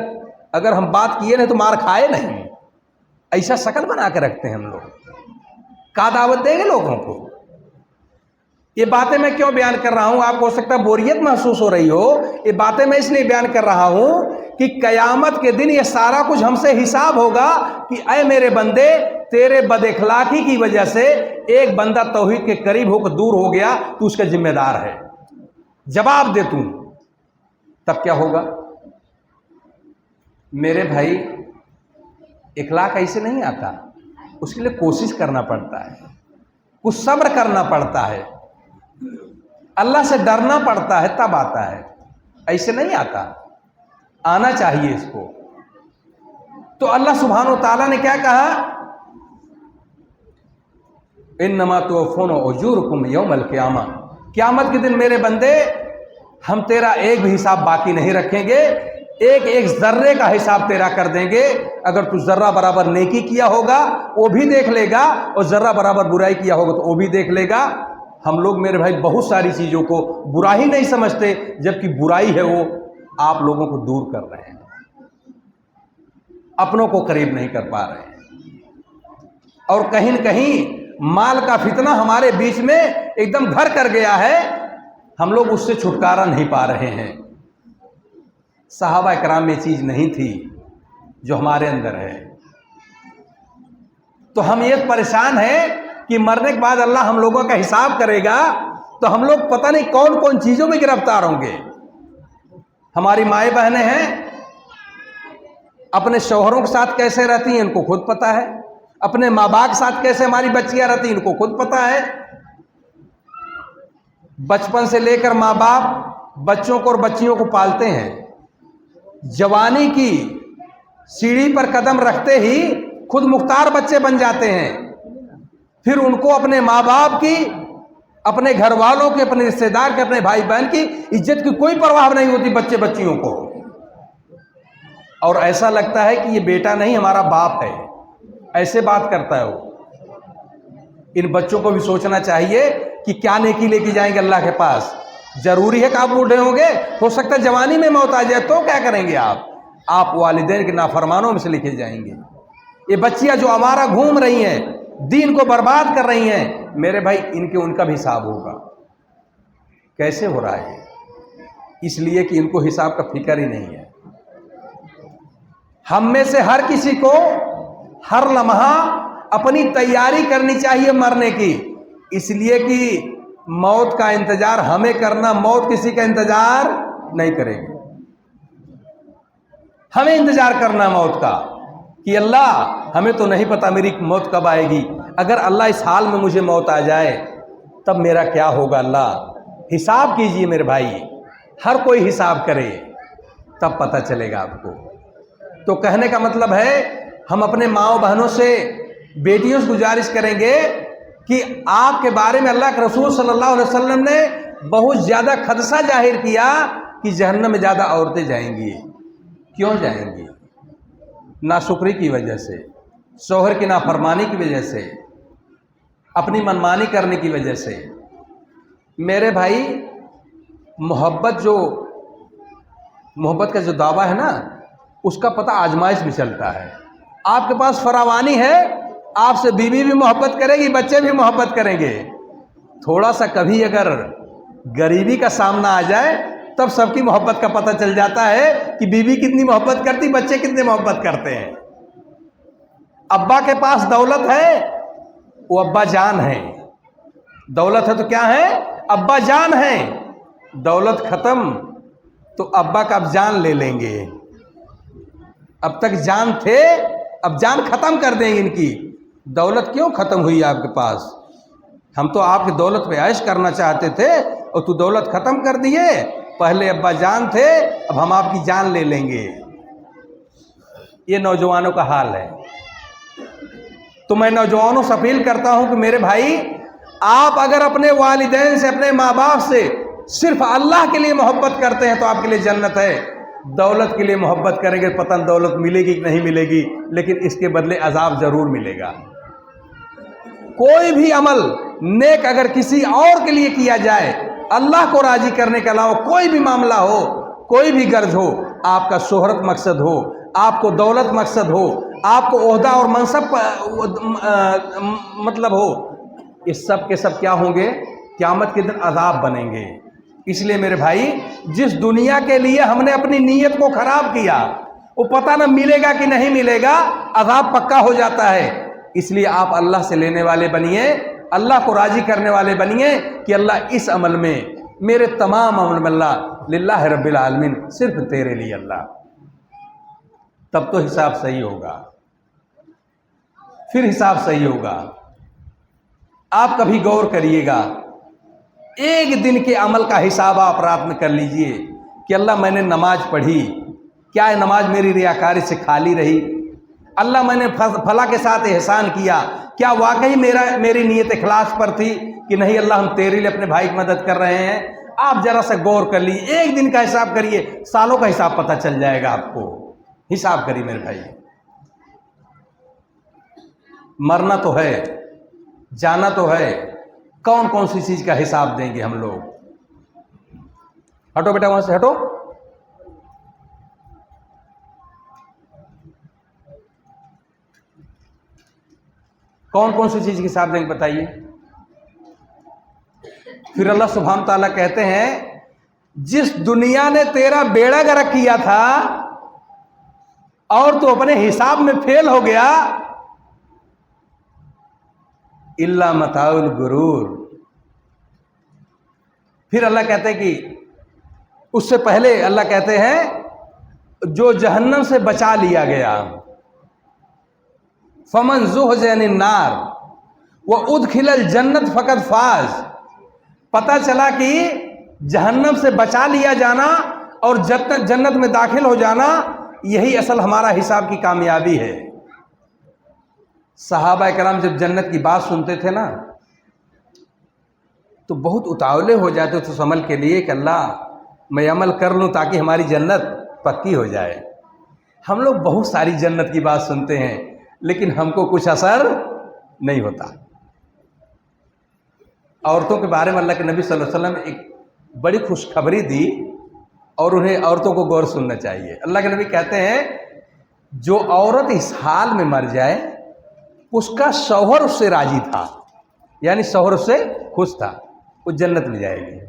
अगर हम बात किए नहीं तो मार खाए नहीं, ऐसा शक्ल बना के रखते हैं हम लोग। का दावत देंगे लोगों को? ये बातें मैं क्यों बयान कर रहा हूं? आपको हो सकता है बोरियत महसूस हो रही हो। ये बातें मैं इसलिए बयान कर रहा हूं कि कयामत के दिन ये सारा कुछ हमसे हिसाब होगा कि ऐ मेरे बंदे, तेरे बदअखलाकी की वजह से एक बंदा तौहीद के करीब होकर दूर हो गया, तू उसका जिम्मेदार है, जवाब दे तू। तब क्या होगा? मेरे भाई, इखलाक ऐसे नहीं आता, उसके लिए कोशिश करना पड़ता है, कुछ सब्र करना पड़ता है, अल्लाह से डरना पड़ता है, तब आता है, ऐसे नहीं आता। आना चाहिए इसको। तो अल्लाह सुब्हानो ताला ने क्या कहा? इन्नमा तुवफ़्फ़ूना उजूरकुम यौमल क़ियामा, क़यामत के दिन मेरे बंदे हम तेरा एक भी हिसाब बाकी नहीं रखेंगे, एक एक जर्रे का हिसाब तेरा कर देंगे। अगर तू जर्रा बराबर नेकी किया होगा वो भी देख लेगा, और जर्रा बराबर बुराई किया होगा तो वो भी देख लेगा। हम लोग मेरे भाई बहुत सारी चीज़ों को बुरा ही नहीं समझते, जबकि बुराई है वो आप लोगों को दूर कर रहे हैं, अपनों को करीब नहीं कर पा रहे हैं। और कहीं न कहीं माल का फितना हमारे बीच में एकदम घर कर गया है, हम लोग उससे छुटकारा नहीं पा रहे हैं। सहाबा इकराम में चीज़ नहीं थी जो हमारे अंदर है। तो हम ये परेशान हैं कि मरने के बाद अल्लाह हम लोगों का हिसाब करेगा, तो हम लोग पता नहीं कौन कौन चीज़ों में गिरफ्तार होंगे। हमारी माए बहनें हैं, अपने शौहरों के साथ कैसे रहती हैं इनको खुद पता है, अपने माँ बाप के साथ कैसे हमारी बच्चियां रहती हैं इनको खुद पता है। बचपन से लेकर माँ बाप बच्चों को और बच्चियों को पालते हैं, जवानी की सीढ़ी पर कदम रखते ही खुद मुख्तार बच्चे बन जाते हैं। फिर उनको अपने माँ बाप की, अपने घर वालों के, अपने रिश्तेदार के, अपने भाई बहन की इज्जत की कोई परवाह नहीं होती बच्चे बच्चियों को। और ऐसा लगता है कि ये बेटा नहीं हमारा बाप है, ऐसे बात करता है वो। इन बच्चों को भी सोचना चाहिए कि क्या नेकी लेके जाएंगे अल्लाह के पास। जरूरी है कि आप बूढ़े होंगे, हो सकता है जवानी में मौत आ जाए, तो क्या करेंगे आप वालिदैन के नाफरमानों में से लेके जाएंगे। ये बच्चियां जो हमारा घूम रही हैं, दीन को बर्बाद कर रही हैं, मेरे भाई इनके उनका भी हिसाब होगा। कैसे हो रहा है? इसलिए कि इनको हिसाब का फिक्र ही नहीं है। हम में से हर किसी को हर लम्हा अपनी तैयारी करनी चाहिए मरने की, इसलिए कि मौत का इंतजार हमें करना, मौत किसी का इंतजार नहीं करेगी। हमें इंतजार करना मौत का कि अल्लाह हमें तो नहीं पता मेरी मौत कब आएगी, अगर अल्लाह इस हाल में मुझे मौत आ जाए तब मेरा क्या होगा। अल्लाह हिसाब कीजिए मेरे भाई, हर कोई हिसाब करे तब पता चलेगा आपको। तो कहने का मतलब है हम अपने माओ बहनों से, बेटियों से गुजारिश करेंगे कि आपके बारे में अल्लाह के रसूल सल्लल्लाहु अलैहि वसल्लम ने बहुत ज़्यादा खदशा जाहिर किया कि जहन्नम में ज़्यादा औरतें जाएंगी। क्यों जाएंगी? नाशुक्री की वजह से, शौहर की नाफरमानी की वजह से, अपनी मनमानी करने की वजह से। मेरे भाई, मोहब्बत का जो दावा है ना, उसका पता आजमाइश में चलता है। आपके पास फरावानी है, आपसे बीवी भी मोहब्बत करेगी, बच्चे भी मोहब्बत करेंगे। थोड़ा सा कभी अगर गरीबी का सामना आ जाए तब सबकी मोहब्बत का पता चल जाता है कि बीवी कितनी मोहब्बत करती, बच्चे कितने मोहब्बत करते हैं। अब्बा के पास दौलत है, वो अब्बा जान है। दौलत है तो क्या है? अब्बा जान है। दौलत खत्म तो अब्बा का अब जान ले लेंगे। अब तक जान थे, अब जान खत्म कर देंगे इनकी। दौलत क्यों खत्म हुई आपके पास? हम तो आपकी दौलत पे ऐश करना चाहते थे और तू दौलत खत्म कर दिए। पहले अब्बा जान थे, अब हम आपकी जान ले लेंगे। ये नौजवानों का हाल है। तो मैं नौजवानों से अपील करता हूं कि मेरे भाई, आप अगर अपने वालिदैन से, अपने माँ बाप से सिर्फ अल्लाह के लिए मोहब्बत करते हैं तो आपके लिए जन्नत है। दौलत के लिए मोहब्बत करेंगे, पता नहीं दौलत मिलेगी कि नहीं मिलेगी, लेकिन इसके बदले अजाब जरूर मिलेगा। कोई भी अमल नेक अगर किसी और के लिए किया जाए, अल्लाह को राजी करने के अलावा कोई भी मामला हो, कोई भी गर्ज हो, आपका शोहरत मकसद हो, आपको दौलत मकसद हो, आपको ओहदा और मनसब मतलब हो, ये सब के सब क्या होंगे? क़यामत के दिन अज़ाब बनेंगे। इसलिए मेरे भाई, जिस दुनिया के लिए हमने अपनी नीयत को खराब किया, वो पता ना मिलेगा कि नहीं मिलेगा, अज़ाब पक्का हो जाता है। इसलिए आप अल्लाह से लेने वाले बनिए, अल्लाह को राजी करने वाले बनिए कि अल्लाह इस अमल में, मेरे तमाम अमल में अल्लाह लिल्लाह रब्बिल आलमीन, सिर्फ तेरे लिए अल्लाह, तब तो हिसाब सही होगा, फिर हिसाब सही होगा। आप कभी गौर करिएगा, एक दिन के अमल का हिसाब आप रात में कर लीजिए कि अल्लाह मैंने नमाज पढ़ी, क्या है नमाज मेरी रियाकारी से खाली रही? अल्लाह मैंने फला के साथ एहसान किया, क्या वाकई मेरी नीयत इखलास पर थी कि नहीं अल्लाह हम तेरे लिए अपने भाई की मदद कर रहे हैं? आप जरा सा गौर कर लीजिए, एक दिन का हिसाब करिए, सालों का हिसाब पता चल जाएगा आपको। हिसाब करिए मेरे भाई, मरना तो है, जाना तो है, कौन कौन सी चीज का हिसाब देंगे हम लोग? हटो बेटा वहां से, हटो। कौन कौन सी चीज का हिसाब देंगे बताइए? फिर अल्लाह सुब्हान ताला कहते हैं, जिस दुनिया ने तेरा बेड़ा गर्क किया था और तू अपने हिसाब में फेल हो गया, इल्ला मताउल गुरूर। फिर अल्लाह कहते हैं कि उससे पहले अल्लाह कहते हैं, जो जहन्नम से बचा लिया गया, फमन ज़ुहज़िन नार व उदखिलल जन्नत फ़क़द फाज। पता चला कि जहन्नम से बचा लिया जाना और जन्नत में दाखिल हो जाना, यही असल हमारा हिसाब की कामयाबी है। सहाबा कराम जब जन्नत की बात सुनते थे ना, तो बहुत उतावले हो जाते थे उस अमल के लिए कि अल्लाह मैं अमल कर लूँ ताकि हमारी जन्नत पक्की हो जाए। हम लोग बहुत सारी जन्नत की बात सुनते हैं, लेकिन हमको कुछ असर नहीं होता। औरतों के बारे में अल्लाह के नबी सल्लल्लाहु अलैहि वसल्लम एक बड़ी खुशखबरी दी, और उन्हें औरतों को गौर सुनना चाहिए। अल्लाह के नबी कहते हैं, जो औरत इस हाल में मर जाए, उसका शौहर उससे राजी था, यानी शौहर उससे खुश था, वो जन्नत में जाएगी।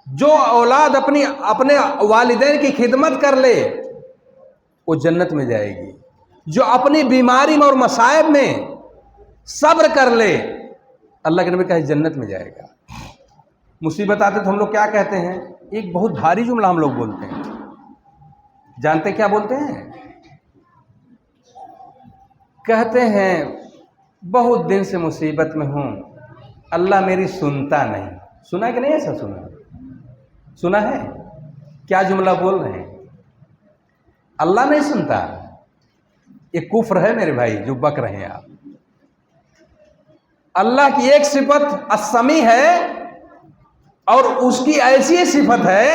जो औलाद अपने वालिदैन की खिदमत कर ले, वो जन्नत में जाएगी। जो अपनी बीमारी में और मसाइब में सब्र कर ले, अल्लाह के नबी कहे जन्नत में जाएगा। मुसीबत आते तो हम लोग क्या कहते हैं? एक बहुत भारी जुमला हम लोग बोलते हैं, जानते क्या बोलते हैं? कहते हैं बहुत दिन से मुसीबत में हूं, अल्लाह मेरी सुनता नहीं। सुना है कि नहीं? ऐसा सुना है? क्या जुमला बोल रहे हैं? अल्लाह नहीं सुनता, ये कुफ्र है मेरे भाई जो बक रहे हैं आप। अल्लाह की एक सिफत अस्समी है, और उसकी ऐसी सिफत है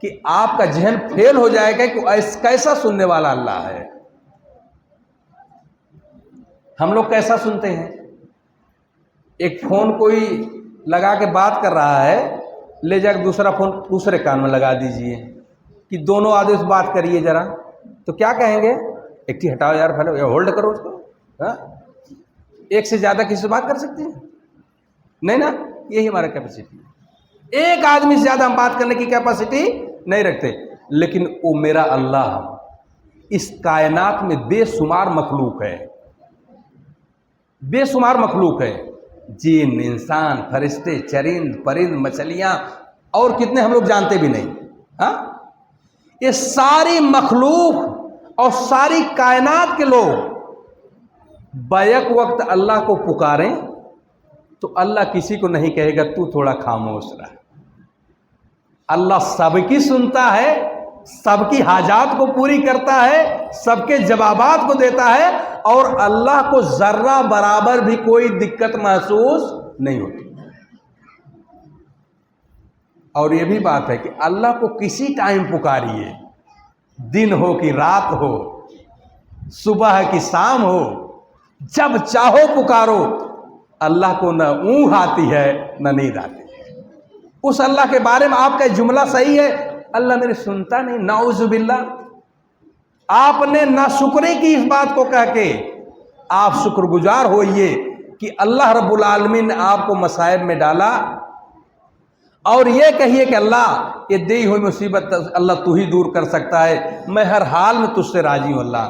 कि आपका जहन फेल हो जाएगा कि कैसा सुनने वाला अल्लाह है। हम लोग कैसा सुनते हैं? एक फोन कोई लगा के बात कर रहा है, ले जाकर दूसरा फोन दूसरे कान में लगा दीजिए कि दोनों आदमी से बात करिए जरा, तो क्या कहेंगे? एक ही हटाओ यार, फैलो, या होल्ड करो उसको। हाँ, एक से ज्यादा किसी से बात कर सकते हैं? नहीं ना, यही हमारा कैपेसिटी है। एक आदमी से ज्यादा हम बात करने की कैपेसिटी नहीं रखते। लेकिन वो मेरा अल्लाह इस कायनात में बेशुमार मखलूक है, बेशुमार मखलूक है, जिन, इंसान, फरिश्ते, चरिंद, परिंद, मछलियां और कितने हम लोग जानते भी नहीं। हाँ, ये सारी मखलूक और सारी कायनात के लोग बैक वक्त अल्लाह को पुकारें तो अल्लाह किसी को नहीं कहेगा तू थोड़ा खामोश रह। अल्लाह सबकी सुनता है, सबकी हाजात को पूरी करता है, सबके जवाबात को देता है, और अल्लाह को जर्रा बराबर भी कोई दिक्कत महसूस नहीं होती। और यह भी बात है कि अल्लाह को किसी टाइम पुकारिए, दिन हो कि रात हो, सुबह कि शाम हो, जब चाहो पुकारो, अल्लाह को न ऊँघ आती है न नींद आती है। उस अल्लाह के बारे में आपका जुमला सही है, अल्लाह मेरे सुनता नहीं, नाउजुबिल्लाह। आपने नाशुक्री की इस बात को कह के आप शुक्रगुजार होइए कि अल्लाह रब्बुल आलमीन ने आपको मसाइब में डाला, और ये कहिए कि अल्लाह ये दी हुई मुसीबत अल्लाह तू ही दूर कर सकता है, मैं हर हाल में तुझसे राजी हूँ अल्लाह,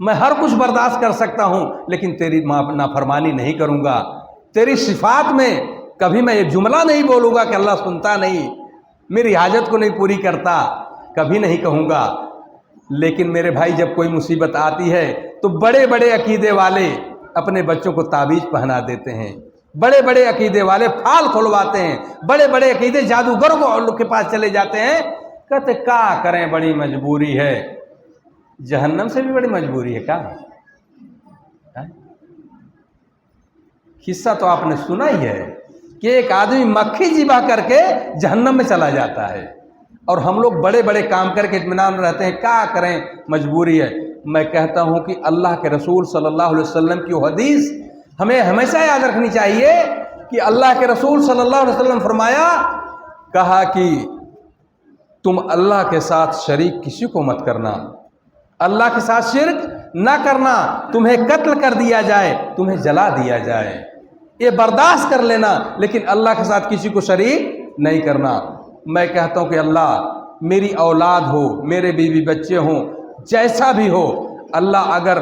मैं हर कुछ बर्दाश्त कर सकता हूँ लेकिन तेरी नाफरमानी नहीं करूँगा। तेरी सिफात में कभी मैं ये जुमला नहीं बोलूँगा कि अल्लाह सुनता नहीं, मेरी हाजत को नहीं पूरी करता, कभी नहीं कहूँगा। लेकिन मेरे भाई जब कोई मुसीबत आती है तो बड़े बड़े अकीदे वाले अपने बच्चों को ताबीज़ पहना देते हैं, बड़े बड़े अकीदे वाले फाल खुलवाते हैं, बड़े बड़े अकीदे जादूगरों के पास चले जाते हैं, कहते क्या करें बड़ी मजबूरी है। जहन्नम से भी बड़ी मजबूरी है क्या? किस्सा तो आपने सुना ही है कि एक आदमी मक्खी जिबा करके जहन्नम में चला जाता है, और हम लोग बड़े बड़े काम करके इत्मीनान रहते हैं, क्या करें मजबूरी है। मैं कहता हूं कि अल्लाह के रसूल सल्लल्लाहु अलैहि वसल्लम की हदीस हमें हमेशा याद रखनी चाहिए कि अल्लाह के रसूल सल्लल्लाहु अलैहि वसल्लम फरमाया, कहा कि तुम अल्लाह के साथ शरीक किसी को मत करना, अल्लाह के साथ शिर्क ना करना, तुम्हें कत्ल कर दिया जाए, तुम्हें जला दिया जाए, ये बर्दाश्त कर लेना, लेकिन अल्लाह के साथ किसी को शरीक नहीं करना। मैं कहता हूँ कि अल्लाह मेरी औलाद हो, मेरे बीवी बच्चे हों, जैसा भी हो, अल्लाह अगर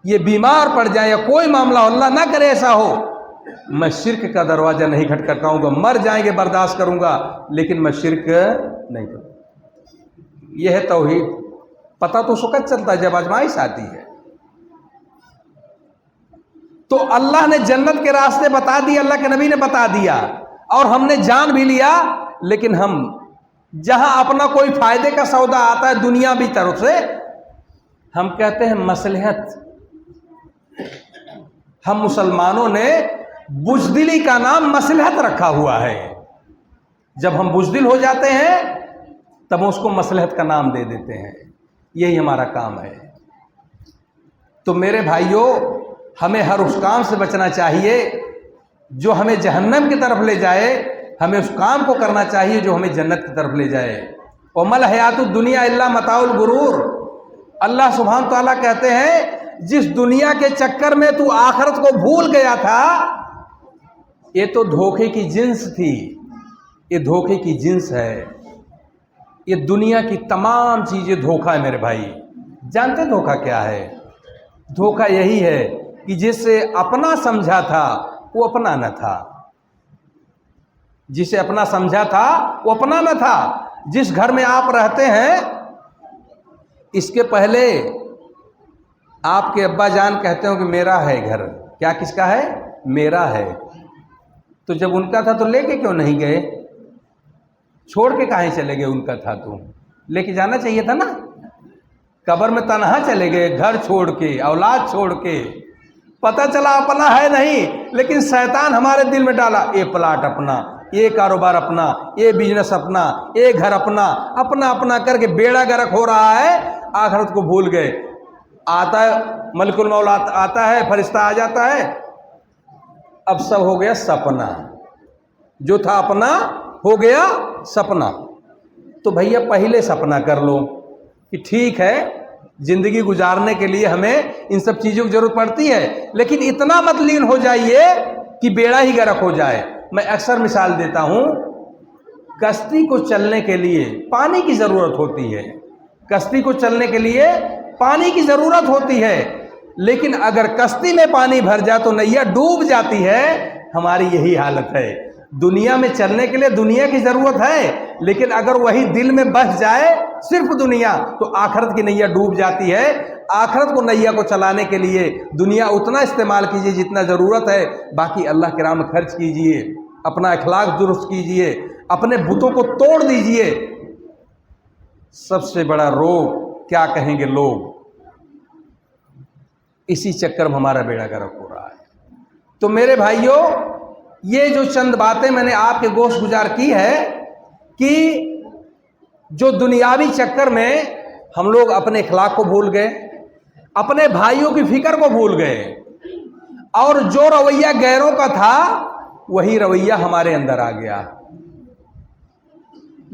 ये बीमार पड़ जाए या कोई मामला अल्लाह ना करे ऐसा हो, मैं शिर्क का दरवाज़ा नहीं खटखटाऊंगा, मर जाएंगे बर्दाश्त करूंगा लेकिन मैं शिर्क नहीं करूँगा। यह है तौहीद। पता तो उस वक़्त चलता है जब आजमाइश आती है। तो अल्लाह ने जन्नत के रास्ते बता दिए, अल्लाह के नबी ने बता दिया, और हमने जान भी लिया, लेकिन हम जहां अपना कोई फायदे का सौदा आता है दुनिया भी तरफ से, हम कहते हैं मसलहत। हम मुसलमानों ने बुज़दिली का नाम मसलहत रखा हुआ है। जब हम बुज़दिल हो जाते हैं तब उसको मसलहत का नाम दे देते हैं, यही हमारा काम है। तो मेरे भाइयों, हमें हर उस काम से बचना चाहिए जो हमें जहन्नम की तरफ ले जाए, हमें उस काम को करना चाहिए जो हमें जन्नत की तरफ ले जाए। और मल हयातुद दुनिया इल्ला मताउल गुरूर। अल्लाह सुब्हान तआला कहते हैं, जिस दुनिया के चक्कर में तू आखिरत को भूल गया था, ये तो धोखे की जिन्स थी, ये धोखे की जिन्स है। ये दुनिया की तमाम चीज़ें धोखा है मेरे भाई। जानते धोखा क्या है? धोखा यही है कि जिसे अपना समझा था वो अपना न था, जिसे अपना समझा था वो अपना न था। जिस घर में आप रहते हैं, इसके पहले आपके अब्बा जान कहते हो कि मेरा है घर। क्या किसका है? मेरा है। तो जब उनका था तो लेके क्यों नहीं गए? छोड़ के काहे चले गए? उनका था तो लेके जाना चाहिए था ना। कब्र में तनहा चले गए, घर छोड़ के, औलाद छोड़ के। पता चला अपना है नहीं, लेकिन शैतान हमारे दिल में डाला, ये प्लाट अपना, ये कारोबार अपना, ये बिजनेस अपना, ये घर अपना, अपना अपना करके बेड़ा गर्क हो रहा है। आखिरत को भूल गए। आता है मलकुल मौत, आता है फरिश्ता आ जाता है, अब सब हो गया सपना। जो था अपना हो गया सपना। तो भैया पहले सपना कर लो कि ठीक है, जिंदगी गुजारने के लिए हमें इन सब चीज़ों की जरूरत पड़ती है, लेकिन इतना मत लीन हो जाइए कि बेड़ा ही गर्क हो जाए। मैं अक्सर मिसाल देता हूँ, कश्ती को चलने के लिए पानी की ज़रूरत होती है, कश्ती को चलने के लिए पानी की ज़रूरत होती है, लेकिन अगर कश्ती में पानी भर जाए तो नैया डूब जाती है। हमारी यही हालत है। दुनिया में चलने के लिए दुनिया की ज़रूरत है, लेकिन अगर वही दिल में बस जाए सिर्फ दुनिया, तो आखिरत की नैया डूब जाती है। आखिरत को नैया को चलाने के लिए दुनिया उतना इस्तेमाल कीजिए जितना ज़रूरत है, बाकी अल्लाह के राह में खर्च कीजिए, अपना अखलाक दुरुस्त कीजिए, अपने बुतों को तोड़ दीजिए। सबसे बड़ा रोग क्या कहेंगे लोग, इसी चक्कर में हमारा बेड़ा गर्क हो रहा है। तो मेरे भाइयों, ये जो चंद बातें मैंने आपके गोश गुजार की है कि जो दुनियावी चक्कर में हम लोग अपने अखलाक को भूल गए, अपने भाइयों की फिक्र को भूल गए, और जो रवैया गैरों का था वही रवैया हमारे अंदर आ गया।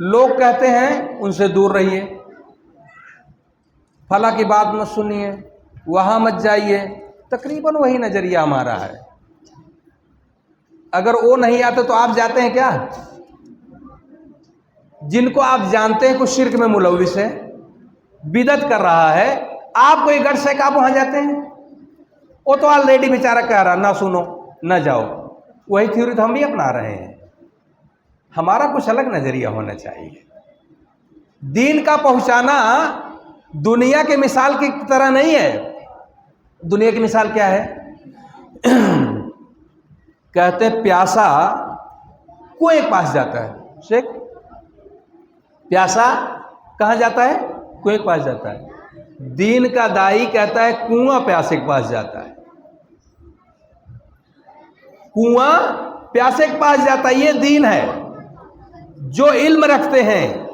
लोग कहते हैं उनसे दूर रहिए, फला की बात मत सुनिए, वहां मत जाइए, तकरीबन वही नजरिया हमारा है। अगर वो नहीं आते तो आप जाते हैं क्या? जिनको आप जानते हैं कुछ शिर्क में मुलविस है, बिदत कर रहा है, आपको ये गट्स है कि आप वहां जाते हैं? वो तो ऑलरेडी बेचारा कह रहा ना सुनो ना जाओ, वही थ्योरी तो हम भी अपना रहे हैं। हमारा कुछ अलग नजरिया होना चाहिए। दीन का पहुंचाना दुनिया के मिसाल की तरह नहीं है। दुनिया की मिसाल क्या है? कहते प्यासा कुएं के पास जाता है। शेख, प्यासा कहां जाता है? कुएं के पास जाता है। दीन का दाई कहता है कुआं प्यासे के पास जाता है। कुआं प्यासे के पास जाता है, ये दीन है। जो इल्म रखते हैं,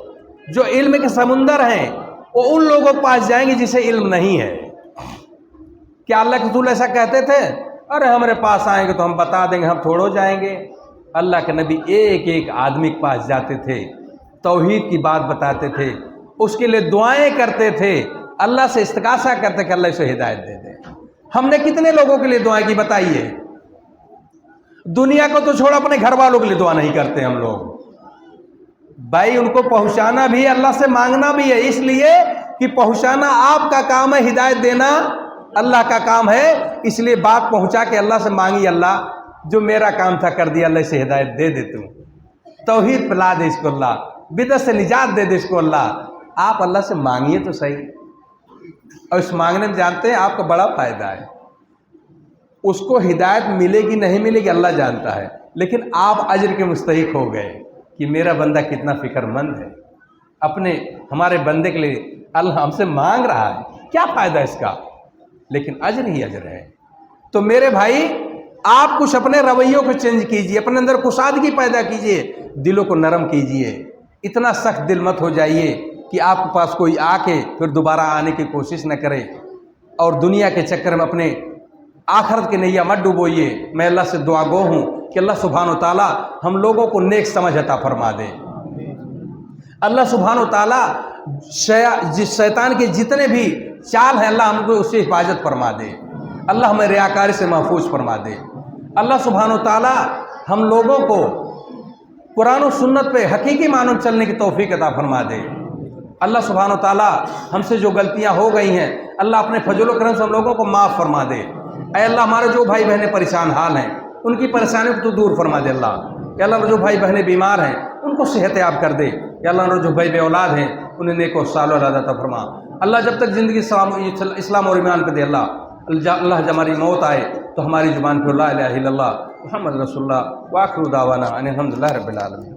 जो इल्म के समुंदर हैं, वो उन लोगों के पास जाएंगे जिसे इल्म नहीं है। क्या अल्लाह के रसूल ऐसा कहते थे? अरे हमारे पास आएंगे तो हम बता देंगे, हम थोड़ो जाएंगे। अल्लाह के नबी एक एक आदमी के पास जाते थे, तौहीद की बात बताते थे, उसके लिए दुआएं करते थे, अल्लाह से इस्तिगासा करते कि अल्लाह इसे हिदायत दे दे। हमने कितने लोगों के लिए दुआएं की बताइए? दुनिया को तो छोड़ अपने घर वालों के लिए दुआ नहीं करते हम लोग। भाई उनको पहुंचाना भी है, अल्लाह से मांगना भी है, इसलिए कि पहुंचाना आपका काम है, हिदायत देना अल्लाह का काम है। इसलिए बात पहुंचा के अल्लाह से मांगी, अल्लाह जो मेरा काम था कर दिया, अल्लाह से हिदायत दे दे, तू तौहीद पिला दे इसको, अल्लाह बिदअत से निजात दे दे इसको। अल्लाह आप अल्लाह से मांगिए तो सही। और इस मांगने में जानते हैं आपका बड़ा फायदा है। उसको हिदायत मिलेगी नहीं मिलेगी अल्लाह जानता है, लेकिन आप अजर के मुस्तहिक हो गए कि मेरा बंदा कितना फिक्रमंद है, अपने हमारे बंदे के लिए अल्लाह हमसे मांग रहा है, क्या फायदा इसका? लेकिन अजर ही अजर है। तो मेरे भाई आप कुछ अपने रवैयों को चेंज कीजिए, अपने अंदर कुशादगी पैदा कीजिए, दिलों को नरम कीजिए। इतना सख्त दिल मत हो जाइए कि आपके पास कोई आके फिर दोबारा आने की कोशिश न करे, और दुनिया के चक्कर में अपने आखिरत के नैया मत डुबोइए। मैं अल्लाह से दुआ गो हूँ कि अल्लाह सुब्हानो ताला हम लोगों को नेक समझ अता फरमा दे। अल्लाह सुब्हानो ताला शैतान के जितने भी चाल हैं अल्लाह हमको उससे हिफाजत फरमा दे। अल्लाह हमें रियाकारी से महफूज फरमा दे। अल्लाह सुब्हानो ताला हम लोगों को कुरान और सुन्नत पे हकीकी मानव चलने की तौफीक अता फरमा दे। अल्लाह सुब्हानो ताला हमसे जो गलतियां हो गई हैं अल्लाह अपने फजल व करम से हम लोगों को माफ़ फरमा दे। ऐ अल्लाह हमारे जो भाई बहनें परेशान हाल हैं उनकी परेशानियों को तो दूर फरमा दे। अल्लाह जो भाई बहनें बीमार हैं उनको सेहत याब कर दे। अल्लाह जो भाई बे औलाद हैं उन्हें नेक और साल औलाद अता फरमा। अल्लाह जब तक ज़िंदगी इस्लाम और ईमान पे दे, अल्लाह जब हमारी मौत आए तो हमारी ज़ुबान पर ला इलाहा इल्लल्लाह मुहम्मद रसूलुल्लाह व आखिरु दावाना अनिल हम्दुलिल्लाहि रब्बिल आलमीन।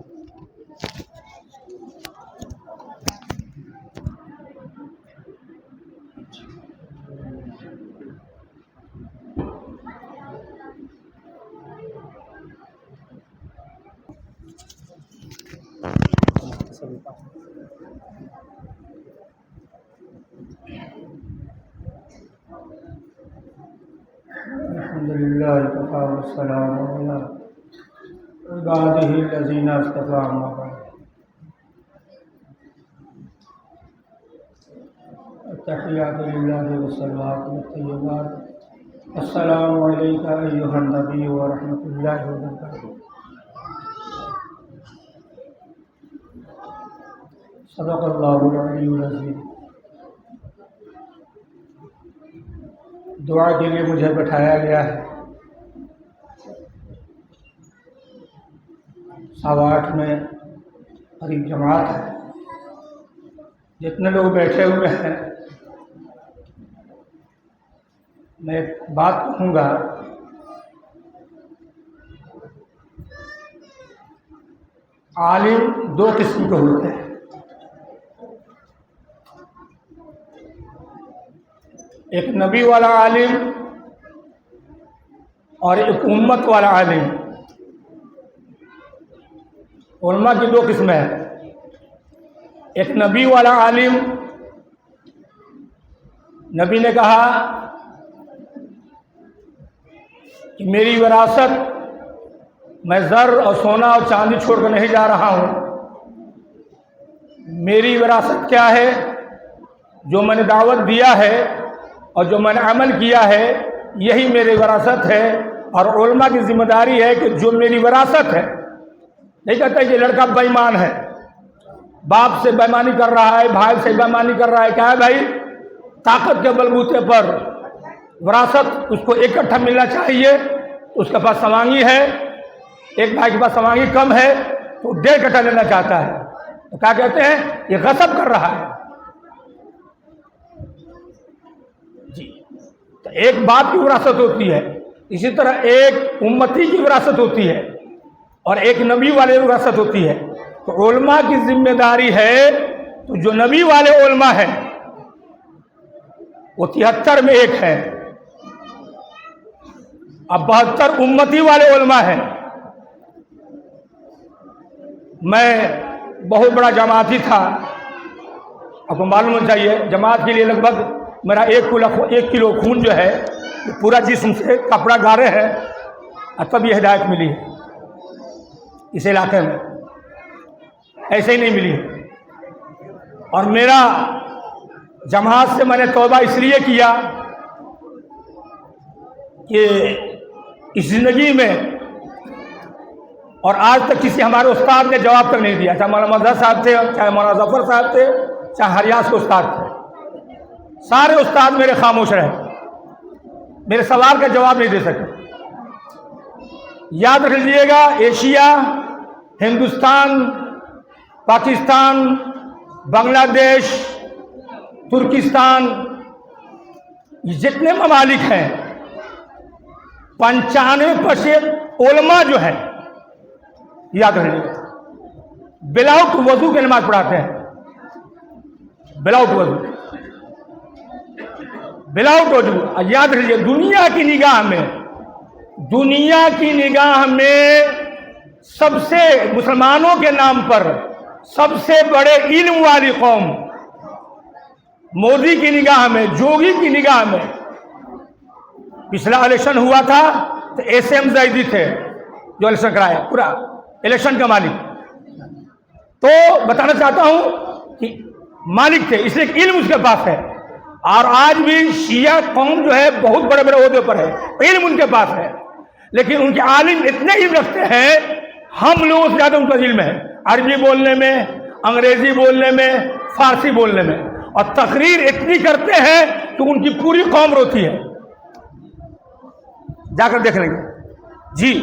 अल्हम्दुलिल्लाह वकफ़ा वस्सलामु अला इबादिही लज़ीना इस्तफ़ा अम्मा बाद। अत्तहियातु लिल्लाहि वस्सलातु वत्तय्यिबात। अस्सलामु अलैका अय्युहन नबी व रहमतुल्लाहि व बरकातुहू। सदक़ल्लाहुल अलीयुल अज़ीम। दुआ के लिए मुझे बैठाया गया है। 8:15 में करीब जमात है। जितने लोग बैठे हुए हैं मैं एक बात कहूँगा। आलिम 2 किस्म के होते हैं, एक नबी वाला आलिम और एक उम्मत वाला आलिम। उलमा की 2 किस्में हैं। एक नबी वाला आलिम नबी ने कहा कि मेरी विरासत मैं ज़र और सोना और चांदी छोड़कर नहीं जा रहा हूँ। मेरी विरासत क्या है? जो मैंने दावत दिया है और जो मैंने अमल किया है, यही मेरी विरासत है। और उलमा की जिम्मेदारी है कि जो मेरी विरासत है, नहीं कहता कि लड़का बेईमान है, बाप से बेईमानी कर रहा है, भाई से बेईमानी कर रहा है। क्या है भाई? ताकत के बलबूते पर विरासत उसको इकट्ठा मिलना चाहिए। उसके पास सवांगी है, एक भाई के पास सवांगी कम है तो 1.5 कट्ठा लेना चाहता है, तो क्या कहते हैं? ये गसब कर रहा है जी। तो एक बाप की विरासत होती है, इसी तरह एक उम्मती की विरासत होती है और एक नबी वाले विरासत होती है। तो उलमा की जिम्मेदारी है, तो जो नबी वाले उलमा है वो 73 में एक है, अब 72 उम्मती वाले उलमा हैं। मैं बहुत बड़ा जमाती था, आपको मालूम होना चाहिए। जमात के लिए लगभग मेरा 1 किलो खून जो है पूरा जिस्म से कपड़ा गारे हैं, और तब ये हिदायत मिली है इस इलाके में, ऐसे ही नहीं मिली है। और मेरा जमात से मैंने तौबा इसलिए किया कि इस जिंदगी में, और आज तक किसी हमारे उस्ताद ने जवाब तक नहीं दिया, चाहे मौलाना मजहर साहब थे, चाहे मौलाना जफर साहब थे, चाहे हरियास के उस्ताद थे, सारे उस्ताद मेरे खामोश रहे, मेरे सवाल का जवाब नहीं दे सके। याद रख लीजिएगा, एशिया, हिंदुस्तान, पाकिस्तान, बांग्लादेश, तुर्किस्तान, ये जितने ममालिक हैं, 95% उलमा जो है, याद रखिएगा, विदाउट वजू के नमाज पढ़ाते हैं। विदाउट वजू, विदाउट वजू। याद रखिए, दुनिया की निगाह में सबसे, मुसलमानों के नाम पर सबसे बड़े इल्म वाली कौम, मोदी की निगाह में, जोगी की निगाह में, पिछला इलेक्शन हुआ था तो एसएम जैदी थे जो इलेक्शन कराया, पूरा इलेक्शन का मालिक। तो बताना चाहता हूं कि मालिक थे, इसलिए इल्म उसके पास है। और आज भी शिया कौम जो है बहुत बड़े बड़े ओहदे पर है, इल्म उनके पास है, लेकिन उनके आलिम इतने इल्म रखते हैं, हम लोगों से ज़्यादा उनका इल्म है, अरबी बोलने में, अंग्रेजी बोलने में, फारसी बोलने में। और तकरीर इतनी करते हैं कि उनकी पूरी कौम रोती है, जाकर देख लेंगे जी,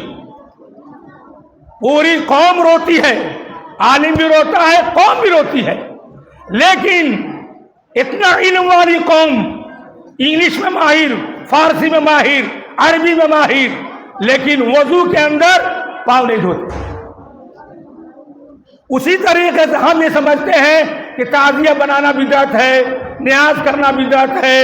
पूरी कौम रोती है, आलिम भी रोता है, कौम भी रोती है। लेकिन इतना इल्म वाली कौम, इंग्लिश में माहिर, फारसी में माहिर, अरबी में माहिर, लेकिन वजू के अंदर पाँव नहीं धोते। उसी तरीके से हम ये समझते हैं कि ताजिया बनाना बिदअत है, न्याज करना बिदअत है,